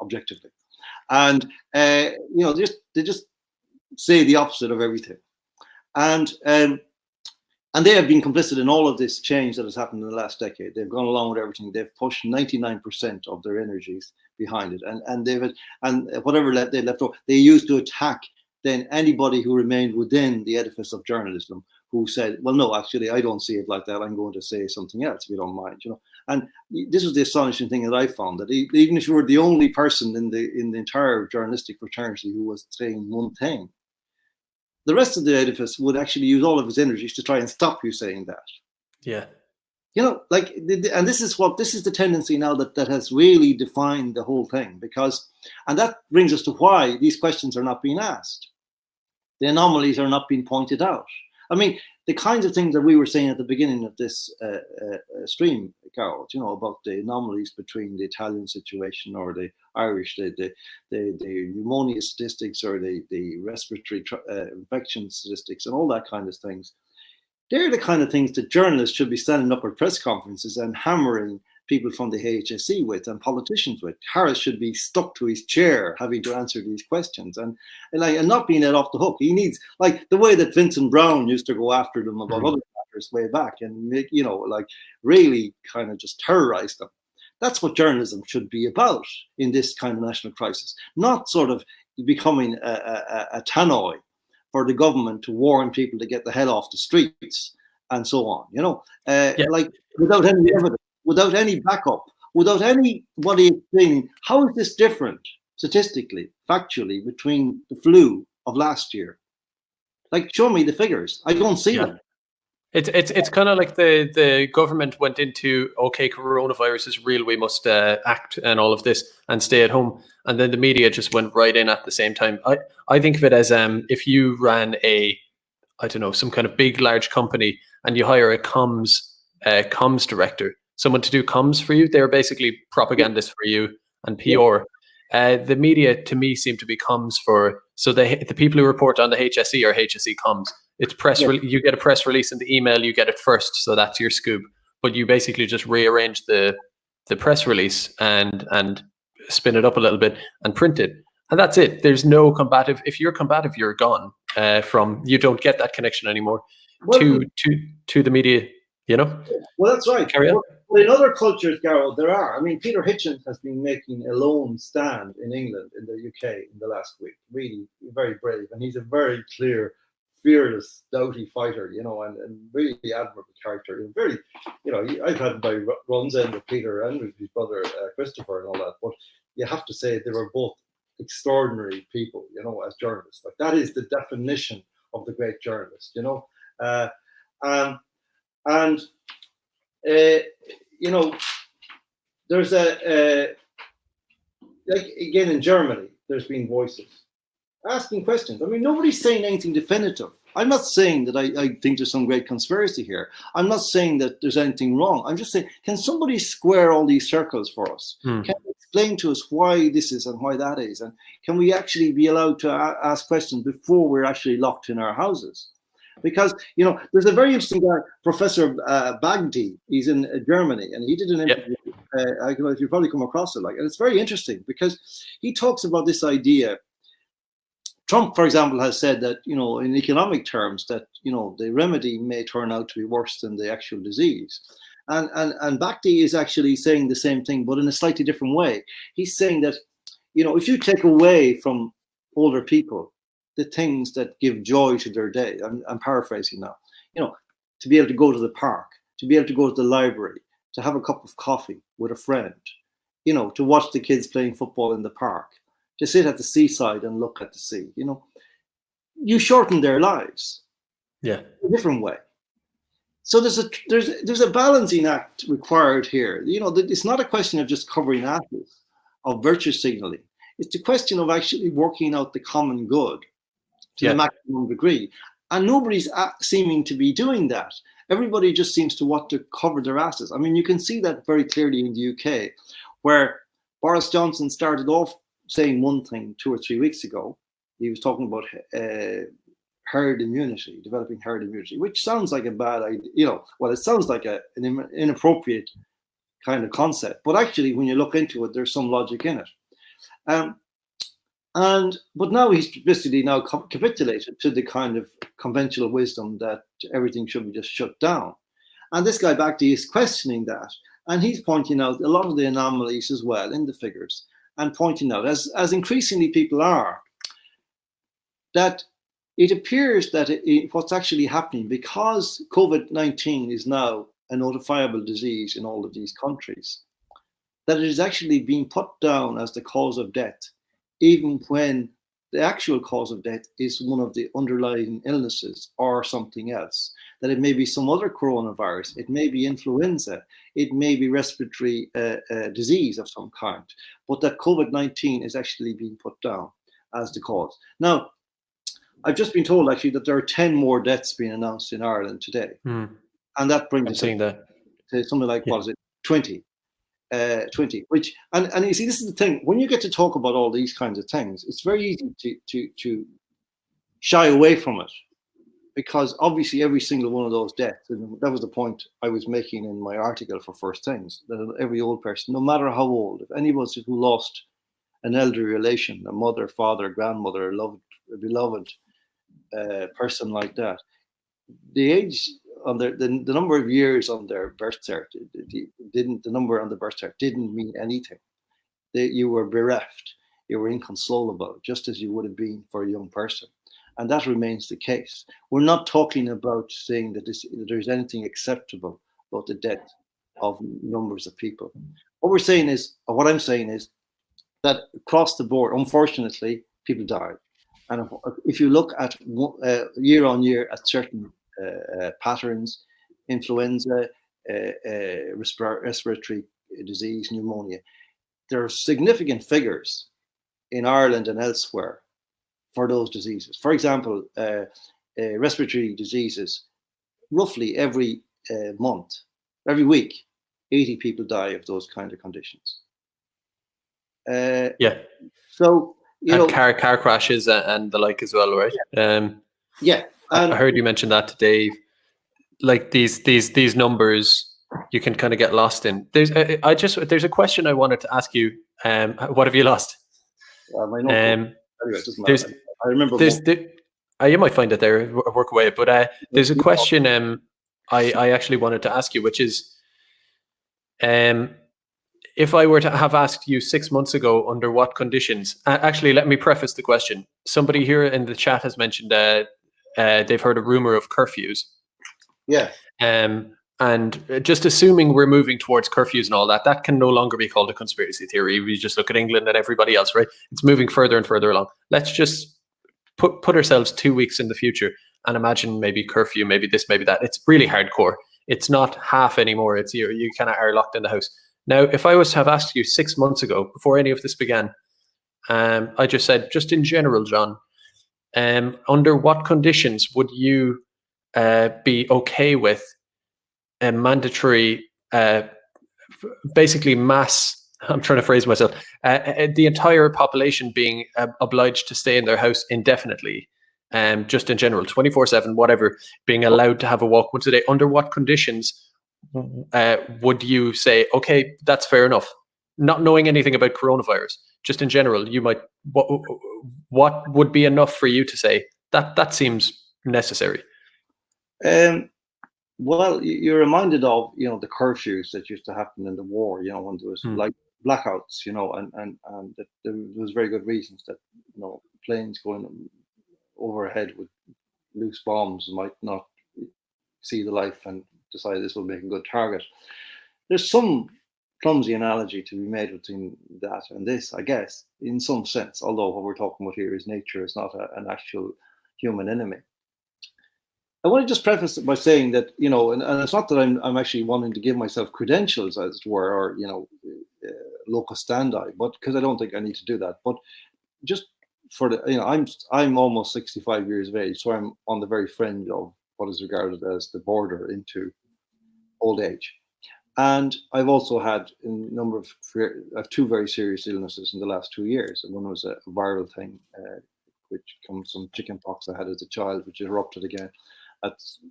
objectively. And, they just say the opposite of everything. And they have been complicit in all of this change that has happened in the last decade. They've gone along with everything. They've pushed 99% of their energies behind it, and whatever they left over, they used to attack then anybody who remained within the edifice of journalism, who said, "Well, no, actually, I don't see it like that. I'm going to say something else, if you don't mind." And this was the astonishing thing that I found, that even if you were the only person in the entire journalistic fraternity who was saying one thing, the rest of the edifice would actually use all of its energies to try and stop you saying that.
Yeah.
And this is the tendency now that has really defined the whole thing, and that brings us to why these questions are not being asked. The anomalies are not being pointed out. I mean, the kinds of things that we were saying at the beginning of this stream, Carol, about the anomalies between the Italian situation or the Irish, the pneumonia statistics or the respiratory infection statistics and all that kind of things. They're the kind of things that journalists should be standing up at press conferences and hammering people from the HSE with and politicians with. Harris should be stuck to his chair having to answer these questions and not being let off the hook. He needs, like the way that Vincent Brown used to go after them about other matters way back and make, really kind of just terrorize them. That's what journalism should be about in this kind of national crisis. Not sort of becoming a tannoy for the government to warn people to get the hell off the streets and so on. Like without any evidence, without any backup, without anybody explaining how is this different statistically, factually between the flu of last year. Like, show me the figures. I don't see them.
It's kind of like the government went into, okay, coronavirus is real, we must act and all of this and stay at home, and then the media just went right in at the same time. I think of it as if you ran some kind of big large company and you hire a comms director, someone to do comms for you. They're basically propagandists for you and PR. The media to me seem to be comms so the people who report on the HSE are HSE comms. It's you get a press release in the email, you get it first, so that's your scoop. But you basically just rearrange the press release and spin it up a little bit and print it, and that's it. There's no combative. If you're combative, you're gone. You don't get that connection anymore to the media.
Well, that's right.
Carry on.
Well, in other cultures, Garrow, there are. I mean, Peter Hitchens has been making a lone stand in England, in the UK, in the last week. Really, very brave, and he's a very clear, fearless, doughty fighter, and really admirable character. And very, I've had my runs in with Peter and with his brother Christopher and all that, but you have to say they were both extraordinary people, as journalists. Like, that is the definition of the great journalist, there's like, again, in Germany, there's been voices asking questions. I mean, nobody's saying anything definitive. I'm not saying that I think there's some great conspiracy here. I'm not saying that there's anything wrong. I'm just saying, can somebody square all these circles for us? Can they explain to us why this is and why that is? And can we actually be allowed to ask questions before we're actually locked in our houses? Because, there's a very interesting guy, Professor Bagdi. He's in Germany, and he did an interview. You've probably come across it, and it's very interesting because he talks about this idea. Trump, for example, has said that, in economic terms, that, the remedy may turn out to be worse than the actual disease. And Bagdi is actually saying the same thing, but in a slightly different way. He's saying that, if you take away from older people the things that give joy to their day, I'm paraphrasing now, to be able to go to the park, to be able to go to the library, to have a cup of coffee with a friend, to watch the kids playing football in the park, to sit at the seaside and look at the sea, you shorten their lives.
Yeah.
In a different way. So there's a balancing act required here. It's not a question of just covering asses, of virtue signaling. It's a question of actually working out the common good to the maximum degree. And nobody's seeming to be doing that. Everybody just seems to want to cover their asses. I mean, you can see that very clearly in the UK, where Boris Johnson started off saying one thing 2 or 3 weeks ago. He was talking about herd immunity, developing herd immunity, which sounds like a bad idea. It sounds like an inappropriate kind of concept. But actually, when you look into it, there's some logic in it. But now he's basically capitulated to the kind of conventional wisdom that everything should be just shut down. And this guy Bakhti is questioning that. And he's pointing out a lot of the anomalies as well in the figures, and pointing out, as increasingly people are, that it appears that what's actually happening, because COVID-19 is now a notifiable disease in all of these countries, that it is actually being put down as the cause of death, even when the actual cause of death is one of the underlying illnesses or something else. That it may be some other coronavirus, it may be influenza, it may be respiratory disease of some kind, but that COVID-19 is actually being put down as the cause. Now, I've just been told actually that there are 10 more deaths being announced in Ireland today. And that brings us to something like, what is it, 20. 20, which, and you see, this is the thing, when you get to talk about all these kinds of things, it's very easy to shy away from it, because obviously every single one of those deaths, and that was the point I was making in my article for First Things, that every old person, no matter how old, if anybody who lost an elderly relation, a mother, father, grandmother, a beloved person like that, the age on the number of years on their birth cert the number on the birth cert didn't mean anything. You were bereft. you were inconsolable, just as you would have been for a young person. And that remains the case. We're not talking about saying that there's anything acceptable about the death of numbers of people. What I'm saying is that across the board, unfortunately, people died. And if you look at year on year at certain patterns, influenza, respiratory disease, pneumonia, there are significant figures in Ireland and elsewhere for those diseases. For example, respiratory diseases, roughly every month, every week, 80 people die of those kind of conditions.
Yeah.
So,
and car crashes and the like as well, right?
Yeah.
I heard you mention that to Dave. Like these numbers, you can kind of get lost in. There's a question I wanted to ask you. What have you lost?
Anyway, it doesn't matter. I remember.
You might find it there. Work away. But there's a question I actually wanted to ask you, which is, if I were to have asked you 6 months ago under what conditions. Actually, let me preface the question. Somebody here in the chat has mentioned they've heard a rumor of curfews.
Yeah.
And just assuming we're moving towards curfews and all that, that can no longer be called a conspiracy theory. We just look at England and everybody else, right? It's moving further and further along. Let's just put ourselves 2 weeks in the future and imagine maybe curfew, maybe this, maybe that. It's really hardcore. It's not half anymore. It's you kind of are locked in the house. Now, if I was to have asked you 6 months ago, before any of this began, I just said, just in general, John, under what conditions would you be okay with a mandatory, basically mass, I'm trying to phrase myself, the entire population being obliged to stay in their house indefinitely, just in general, 24/7, whatever, being allowed to have a walk once a day? Under what conditions would you say, okay, that's fair enough? Not knowing anything about coronavirus, just in general, you might, what would be enough for you to say that seems necessary?
Well, you're reminded of the curfews that used to happen in the war. When there was like blackouts, and that there was very good reasons that planes going overhead with loose bombs might not see the life and decide this will make a good target. There's some clumsy analogy to be made between that and this, I guess, in some sense. Although what we're talking about here is nature, is not an actual human enemy. I want to just preface it by saying that, and it's not that I'm actually wanting to give myself credentials, as it were, or, locus standi, but because I don't think I need to do that. But just for I'm almost 65 years of age, so I'm on the very fringe of what is regarded as the border into old age. And I've also had I have two very serious illnesses in the last 2 years. And one was a viral thing, which comes from chicken pox I had as a child, which erupted again.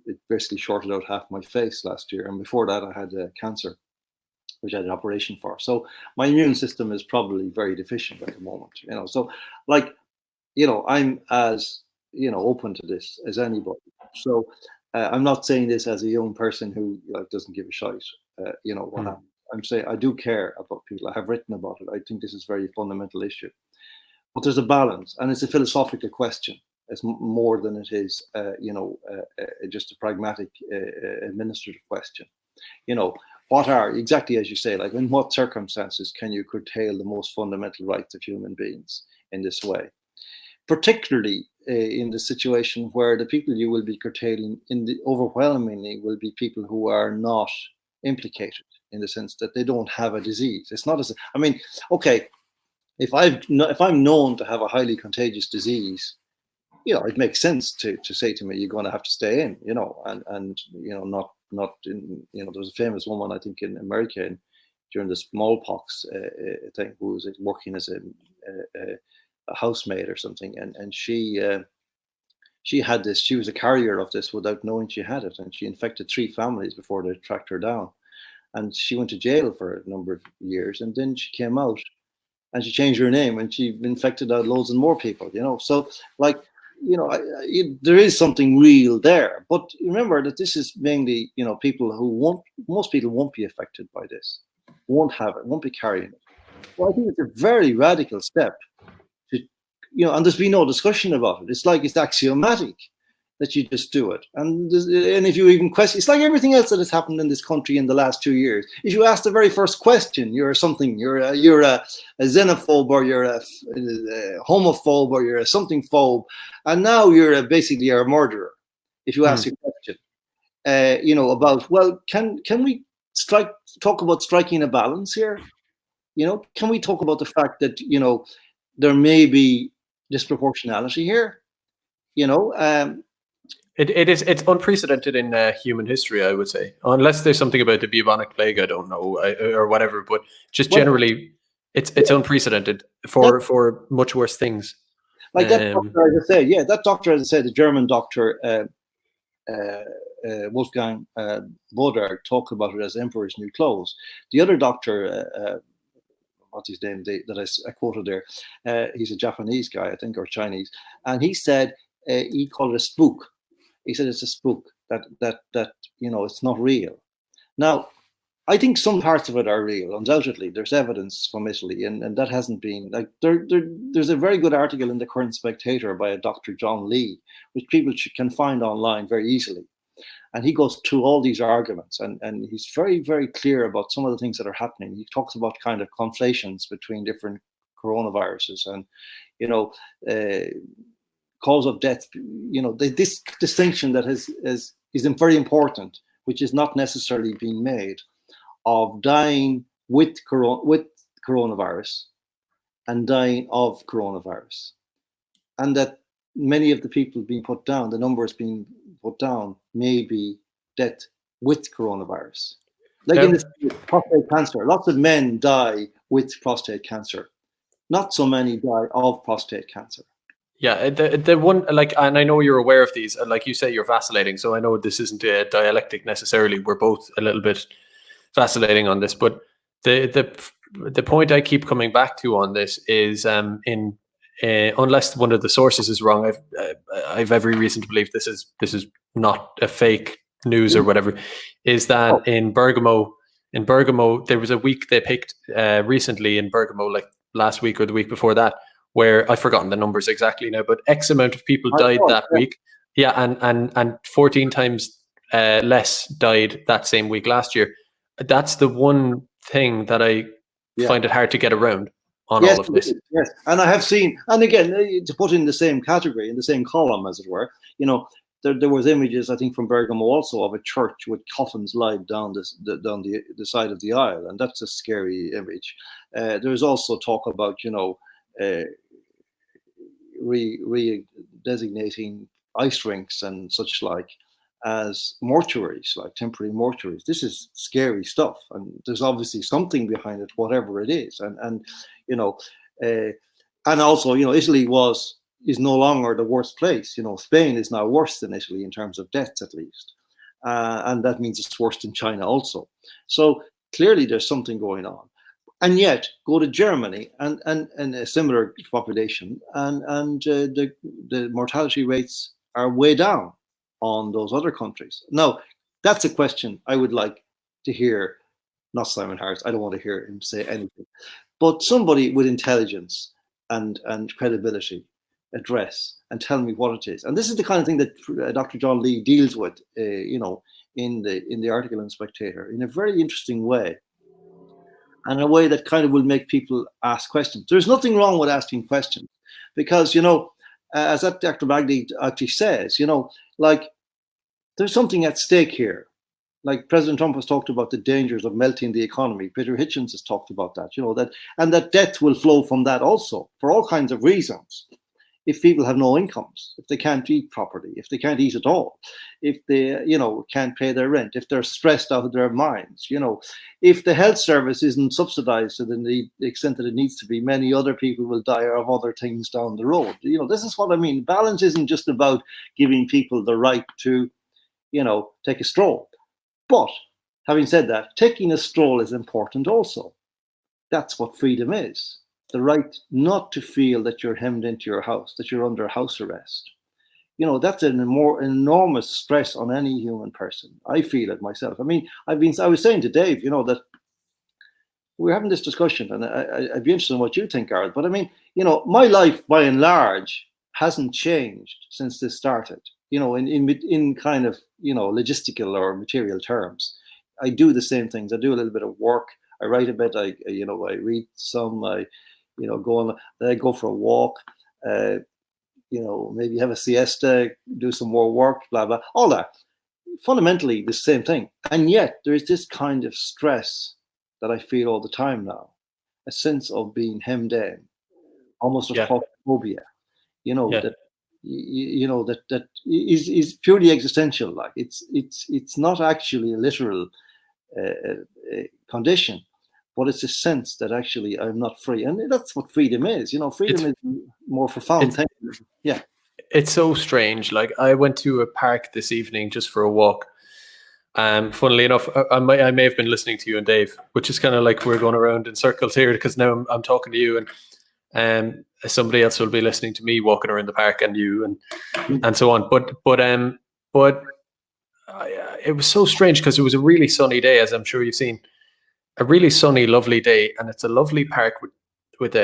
It basically shorted out half my face last year. And before that, I had cancer, which I had an operation for. So my immune system is probably very deficient at the moment, So I'm as, open to this as anybody. So I'm not saying this as a young person who doesn't give a shite, what happened. I'm saying I do care about people. I have written about it. I think this is a very fundamental issue. But there's a balance, and it's a philosophical question. It's more than it is, just a pragmatic administrative question. What are, exactly as you say, like in what circumstances can you curtail the most fundamental rights of human beings in this way? Particularly in the situation where the people you will be curtailing overwhelmingly will be people who are not implicated, in the sense that they don't have a disease. It's not as, okay, if I'm known to have a highly contagious disease, it makes sense to say to me, you're going to have to stay in, and not in, there was a famous woman, I think, in America during the smallpox thing, who was working as a housemaid or something, and she had this. She was a carrier of this without knowing she had it, and she infected 3 families before they tracked her down, and she went to jail for a number of years, and then she came out, and she changed her name, and she infected out loads and more people. So there is something real there, but remember that this is mainly people who most people won't be affected by this, won't have it, won't be carrying it. Well, I think it's a very radical step and there's been no discussion about it. It's like it's axiomatic that you just do it. And if you even question, it's like everything else that has happened in this country in the last 2 years. If you ask the very first question, you're a xenophobe, or you're a homophobe, or you're a something phobe, and now you're basically a murderer. If you ask a question, about, well, can we talk about striking a balance here? Can we talk about the fact that there may be disproportionality here?
It's unprecedented in human history, I would say, unless there's something about the bubonic plague, I don't know, or whatever. But just generally, it's unprecedented for much worse things.
Like that doctor, as I said, that doctor, as I said, the German doctor Wolfgang Boder talked about it as emperor's new clothes. The other doctor, what's his name, that I quoted there, he's a Japanese guy, I think, or Chinese, and he said he called it a spook. He said it's a spook, that it's not real. Now, I think some parts of it are real. Undoubtedly, there's evidence from Italy, and that hasn't been like there's a very good article in the current Spectator by a Dr. John Lee, which people can find online very easily. And he goes through all these arguments, and he's very, very clear about some of the things that are happening. He talks about kind of conflations between different coronaviruses, and cause of death. This distinction that is very important, which is not necessarily being made, of dying with coronavirus and dying of coronavirus, and that many of the people being put down, the numbers being put down, may be death with coronavirus. Like in this prostate cancer, lots of men die with prostate cancer. Not so many die of prostate cancer.
Yeah, the one, like, and I know you're aware of these, and like you say, you're vacillating. So I know this isn't a dialectic necessarily. We're both a little bit vacillating on this, but the point I keep coming back to on this is unless one of the sources is wrong, I've every reason to believe this is not a fake news or whatever. Is that in Bergamo there was a week they picked recently in Bergamo, like last week or the week before that, where I've forgotten the numbers exactly now, but X amount of people died that week. Yeah, and 14 times less died that same week last year. That's the one thing that I find it hard to get around on all of this.
Yes, and I have seen, and again, to put in the same category, in the same column, as it were, there was images, I think, from Bergamo also, of a church with coffins laid down the side of the aisle, and that's a scary image. There was also talk about, re-designating ice rinks and such like as mortuaries, like temporary mortuaries. This is scary stuff, and there's obviously something behind it, whatever it is. And also, Italy is no longer the worst place. Spain is now worse than Italy in terms of deaths, at least, and that means it's worse than China also. So clearly, there's something going on. And yet, go to Germany and a similar population, and the mortality rates are way down on those other countries. Now, that's a question I would like to hear, not Simon Harris, I don't want to hear him say anything, but somebody with intelligence and credibility address and tell me what it is. And this is the kind of thing that Dr. John Lee deals with, in the article in Spectator, in a very interesting way, and in a way that kind of will make people ask questions. There's nothing wrong with asking questions, because, as that Dr. Bagdi actually says, like, there's something at stake here. Like President Trump has talked about the dangers of melting the economy. Peter Hitchens has talked about that, that death will flow from that also, for all kinds of reasons. If people have no incomes, if they can't eat properly, if they can't eat at all, if they, can't pay their rent, if they're stressed out of their minds, if the health service isn't subsidized to the extent that it needs to be, many other people will die of other things down the road. This is what I mean. Balance isn't just about giving people the right to, take a stroll. But having said that, taking a stroll is important also. That's what freedom is. The right not to feel that you're hemmed into your house, that you're under house arrest. That's an enormous stress on any human person. I feel it myself. I mean, I was saying to Dave, that we're having this discussion, and I'd be interested in what you think, Gareth. But I mean, my life by and large hasn't changed since this started. In kind of logistical or material terms, I do the same things. I do a little bit of work. I write a bit. I read some. I go for a walk. Maybe have a siesta, do some more work, blah blah, all that. Fundamentally the same thing, and yet there is this kind of stress that I feel all the time now, a sense of being hemmed in, almost a phobia, that that is purely existential. Like it's not actually a literal condition, but it's a sense that actually I'm not free, and that's what freedom is. Freedom is more profound thing. Yeah.
It's so strange. Like, I went to a park this evening just for a walk. Funnily enough, I may have been listening to you and Dave, which is kind of like we're going around in circles here, because now I'm talking to you, and somebody else will be listening to me walking around the park, and you and so on. But it was so strange because it was a really sunny day, as I'm sure you've seen. A really sunny, lovely day, and it's a lovely park with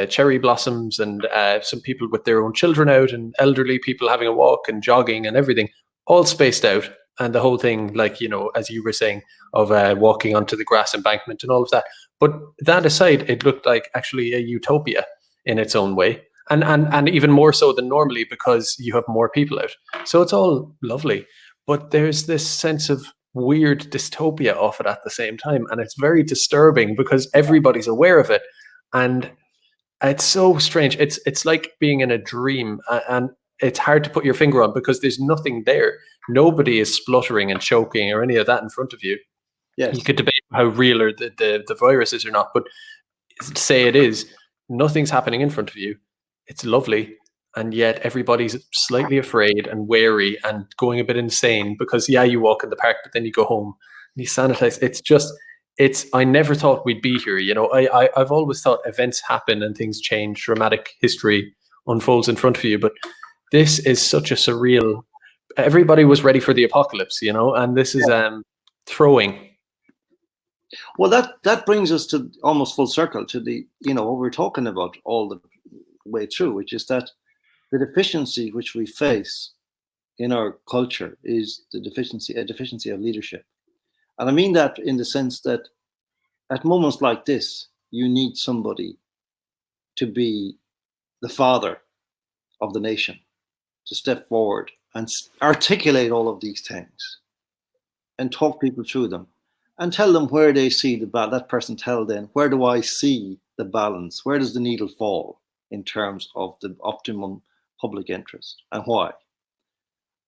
cherry blossoms, and some people with their own children out, and elderly people having a walk and jogging and everything, all spaced out. And the whole thing, like, as you were saying, of walking onto the grass embankment and all of that. But that aside, it looked like actually a utopia in its own way, and even more so than normally, because you have more people out. So it's all lovely, but there's this sense of weird dystopia of it at the same time, and it's very disturbing because everybody's aware of it, and it's so strange. It's like being in a dream, and it's hard to put your finger on because there's nothing there. Nobody is spluttering and choking or any of that in front of you.
Yes.
You could debate how real or the virus is or not, but say it is, nothing's happening in front of you. It's lovely, and yet everybody's slightly afraid and wary and going a bit insane because, you walk in the park, but then you go home and you sanitize. I never thought we'd be here. I've always thought events happen and things change, dramatic history unfolds in front of you, but this is such a surreal. Everybody was ready for the apocalypse, and this is throwing.
Well, that brings us to almost full circle to the what we're talking about all the way through, which is that the deficiency which we face in our culture is a deficiency of leadership. And I mean that in the sense that at moments like this, you need somebody to be the father of the nation, to step forward and articulate all of these things and talk people through them and tell them where they see that person tell them, where do I see the balance? Where does the needle fall in terms of the optimum public interest, and why?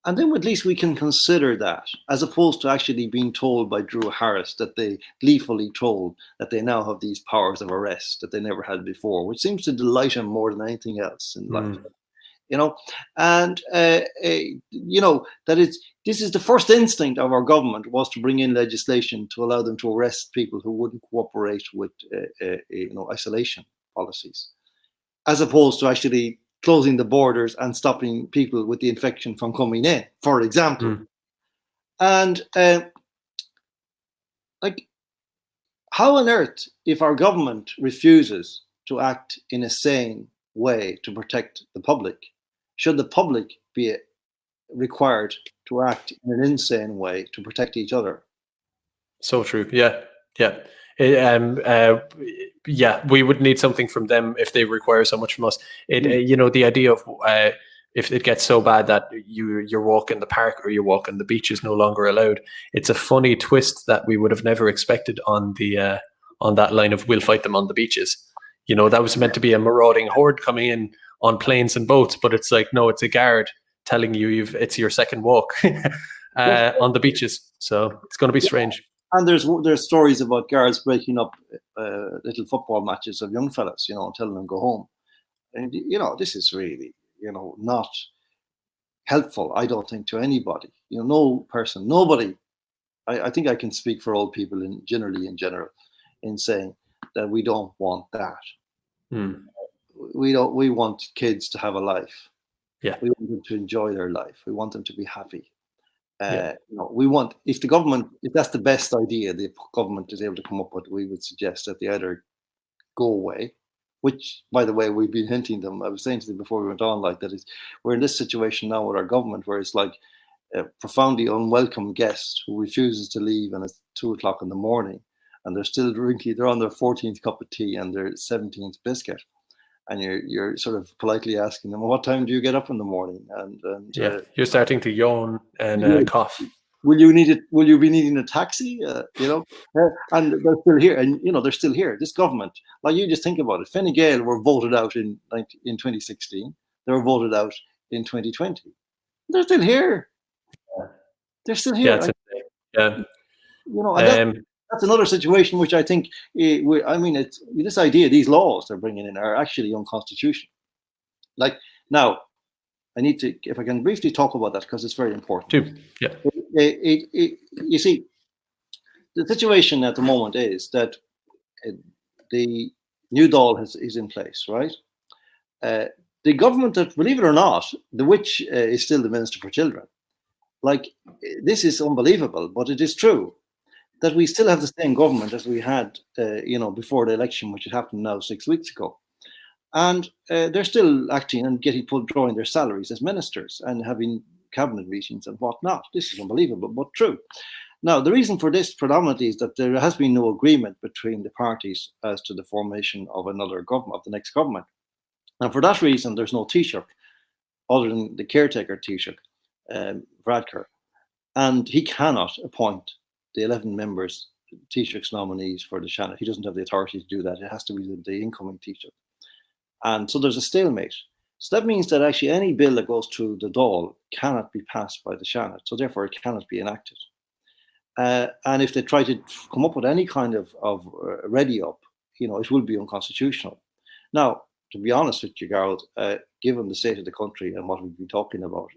And then at least we can consider that, as opposed to actually being told by Drew Harris that they gleefully told that they now have these powers of arrest that they never had before, which seems to delight him more than anything else in life. And that this is the first instinct of our government, was to bring in legislation to allow them to arrest people who wouldn't cooperate with isolation policies, as opposed to actually closing the borders and stopping people with the infection from coming in, for example. And how on earth, if our government refuses to act in a sane way to protect the public, should the public be required to act in an insane way to protect each other? So
true. Yeah. We would need something from them if they require so much from us. The idea of if it gets so bad that your walk in the park or your walk on the beach is no longer allowed, it's a funny twist that we would have never expected on the on that line of "we'll fight them on the beaches." That was meant to be a marauding horde coming in on planes and boats, but it's like, no, it's a guard telling you it's your second walk on the beaches. So it's going to be strange.
And there's stories about guards breaking up little football matches of young fellas, and telling them go home. And this is really, not helpful, I don't think, to anybody. Nobody. I think I can speak for all people in general in saying that we don't want that. We want kids to have a life.
Yeah.
We want them to enjoy their life. We want them to be happy. We want, if that's the best idea the government is able to come up with, we would suggest that they either go away, which, by the way, we've been hinting them. I was saying to them before we went on, like that is, we're in this situation now with our government where it's like a profoundly unwelcome guest who refuses to leave, and it's 2 o'clock in the morning, and they're still drinking. They're on their 14th cup of tea and their 17th biscuit, and you're sort of politely asking them, "What time do you get up in the morning?" And
you're starting to yawn and cough.
Will you need it? Will you be needing a taxi? And they're still here, and they're still here. This government, like, you just think about it. Fine Gael were voted out in 2016. They were voted out in 2020. They're still here. They're still here.
Yeah, yeah.
And that's another situation which I think, it's this idea, these laws they're bringing in are actually unconstitutional. Like, now, I need to, if I can briefly talk about that, because it's very important.
Yeah.
You see, the situation at the moment is that the new Dáil is in place, right? The government that, believe it or not, the witch is still the Minister for Children. Like, this is unbelievable, but it is true that we still have the same government as we had, before the election, which had happened now 6 weeks ago. And they're still acting and drawing their salaries as ministers and having cabinet meetings and whatnot. This is unbelievable, but true. Now, the reason for this predominantly is that there has been no agreement between the parties as to the formation of another government, of the next government. And for that reason, there's no Taoiseach other than the caretaker Taoiseach, Varadkar. And he cannot appoint the 11 members, Taoiseach's nominees for the Seanad. He doesn't have the authority to do that. It has to be the incoming Taoiseach. And so there's a stalemate. So that means that actually any bill that goes through the Dáil cannot be passed by the Seanad. So therefore it cannot be enacted. And if they try to come up with any kind of ready up, it will be unconstitutional. Now, to be honest with you, Gerald, given the state of the country and what we've been talking about,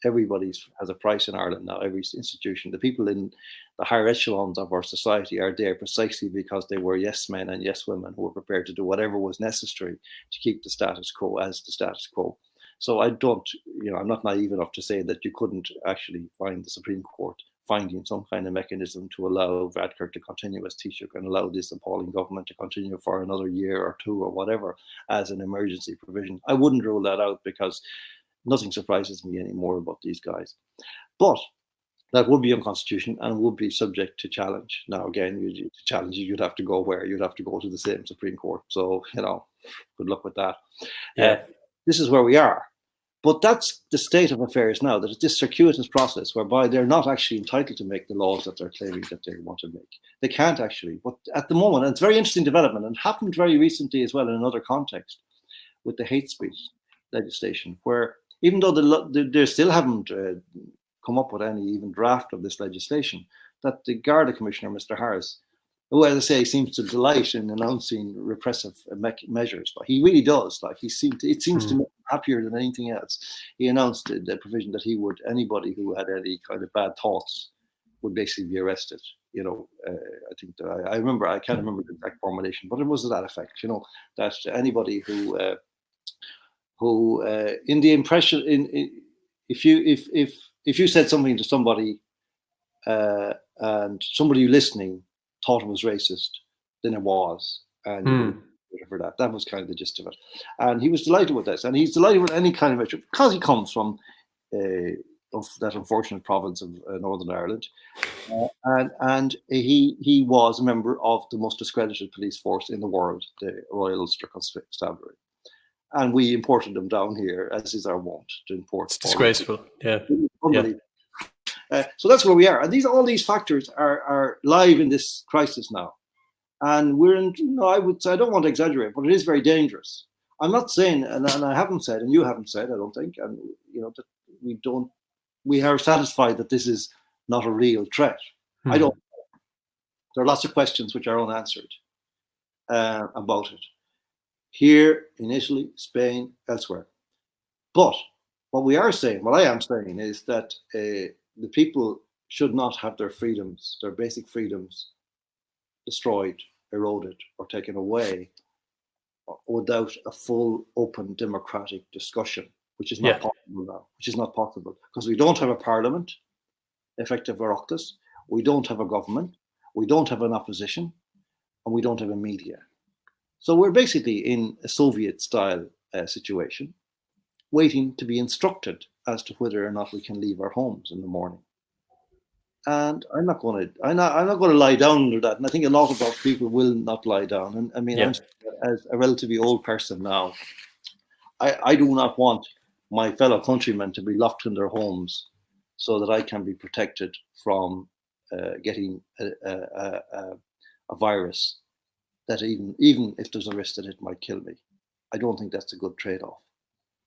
everybody has a price in Ireland now, every institution. The people in the higher echelons of our society are there precisely because they were yes men and yes women who were prepared to do whatever was necessary to keep the status quo as the status quo. So I'm not naive enough to say that you couldn't actually find the Supreme Court finding some kind of mechanism to allow Varadkar to continue as Taoiseach and allow this appalling government to continue for another year or two or whatever as an emergency provision. I wouldn't rule that out because nothing surprises me anymore about these guys. But that would be unconstitutional and would be subject to challenge. Now, again, to challenge it, you'd have to go where? You'd have to go to the same Supreme Court. So, good luck with that.
Yeah.
This is where we are. But that's the state of affairs now, that it's this circuitous process whereby they're not actually entitled to make the laws that they're claiming that they want to make. They can't actually. But at the moment, and it's a very interesting development, and happened very recently as well in another context with the hate speech legislation, where even though they still haven't come up with any even draft of this legislation, that the Garda Commissioner, Mr. Harris, who, as I say, seems to delight in announcing repressive measures, but he really does. Like, it seems to make him happier than anything else. He announced the provision that anybody who had any kind of bad thoughts would basically be arrested. I think that I can't remember the exact formulation, but it was to that effect. That anybody who in the impression if you said something to somebody and somebody listening thought it was racist, then it was, and for that. That was kind of the gist of it. And he was delighted with this, and he's delighted with any kind of measure because he comes from of that unfortunate province of Northern Ireland, and he was a member of the most discredited police force in the world, the Royal Ulster Constabulary. And we imported them down here, as is our wont to import.
It's disgraceful. Yeah.
So that's where we are. And all these factors are live in this crisis now. And we're in, I would say, I don't want to exaggerate, but it is very dangerous. I'm not saying, and I haven't said, and you haven't said, I don't think, and that we are satisfied that this is not a real threat. I don't. There are lots of questions which are unanswered about it. Here, in Italy, Spain, elsewhere. But what I am saying is that the people should not have their freedoms, their basic freedoms, destroyed, eroded, or taken away without a full, open, democratic discussion, which is not possible now, which is not possible because we don't have a parliament, effective Oireachtas, we don't have a government, we don't have an opposition, and we don't have a media. So we're basically in a Soviet-style situation, waiting to be instructed as to whether or not we can leave our homes in the morning. And I'm not going to lie down under that. And I think a lot of people will not lie down. And I mean,
Yeah.
as a relatively old person now, I do not want my fellow countrymen to be locked in their homes so that I can be protected from getting a virus that even if there's a risk that it might kill me. I don't think that's a good trade-off.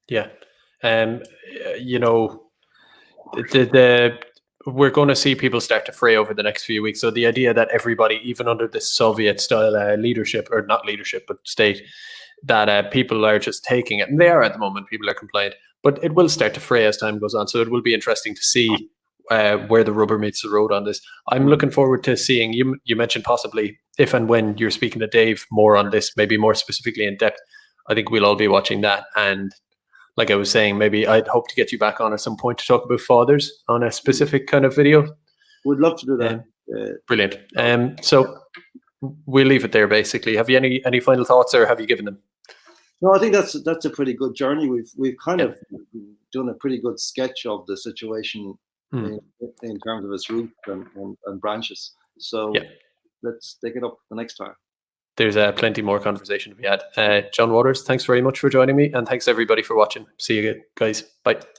Yeah. You know, we're going to see people start to fray over the next few weeks. So the idea that everybody, even under this Soviet-style leadership, or not leadership, but state, that people are just taking it, and they are at the moment. People are compliant, but it will start to fray as time goes on. So it will be interesting to see where the rubber meets the road on this. I'm looking forward to seeing you. You mentioned possibly if and when you're speaking to Dave more on this, maybe more specifically in depth. I think we'll all be watching that. And like I was saying, maybe I'd hope to get you back on at some point to talk about fathers on a specific kind of video.
Would love to do that.
Brilliant. So we'll leave it there. Basically, have you any final thoughts, or have you given them?
No, I think that's a pretty good journey. We've kind of done a pretty good sketch of the situation in terms of its roots and branches. So let's take it up the next time.
There's plenty more conversation to be had. John Waters, thanks very much for joining me, and thanks everybody for watching. See you guys. Bye.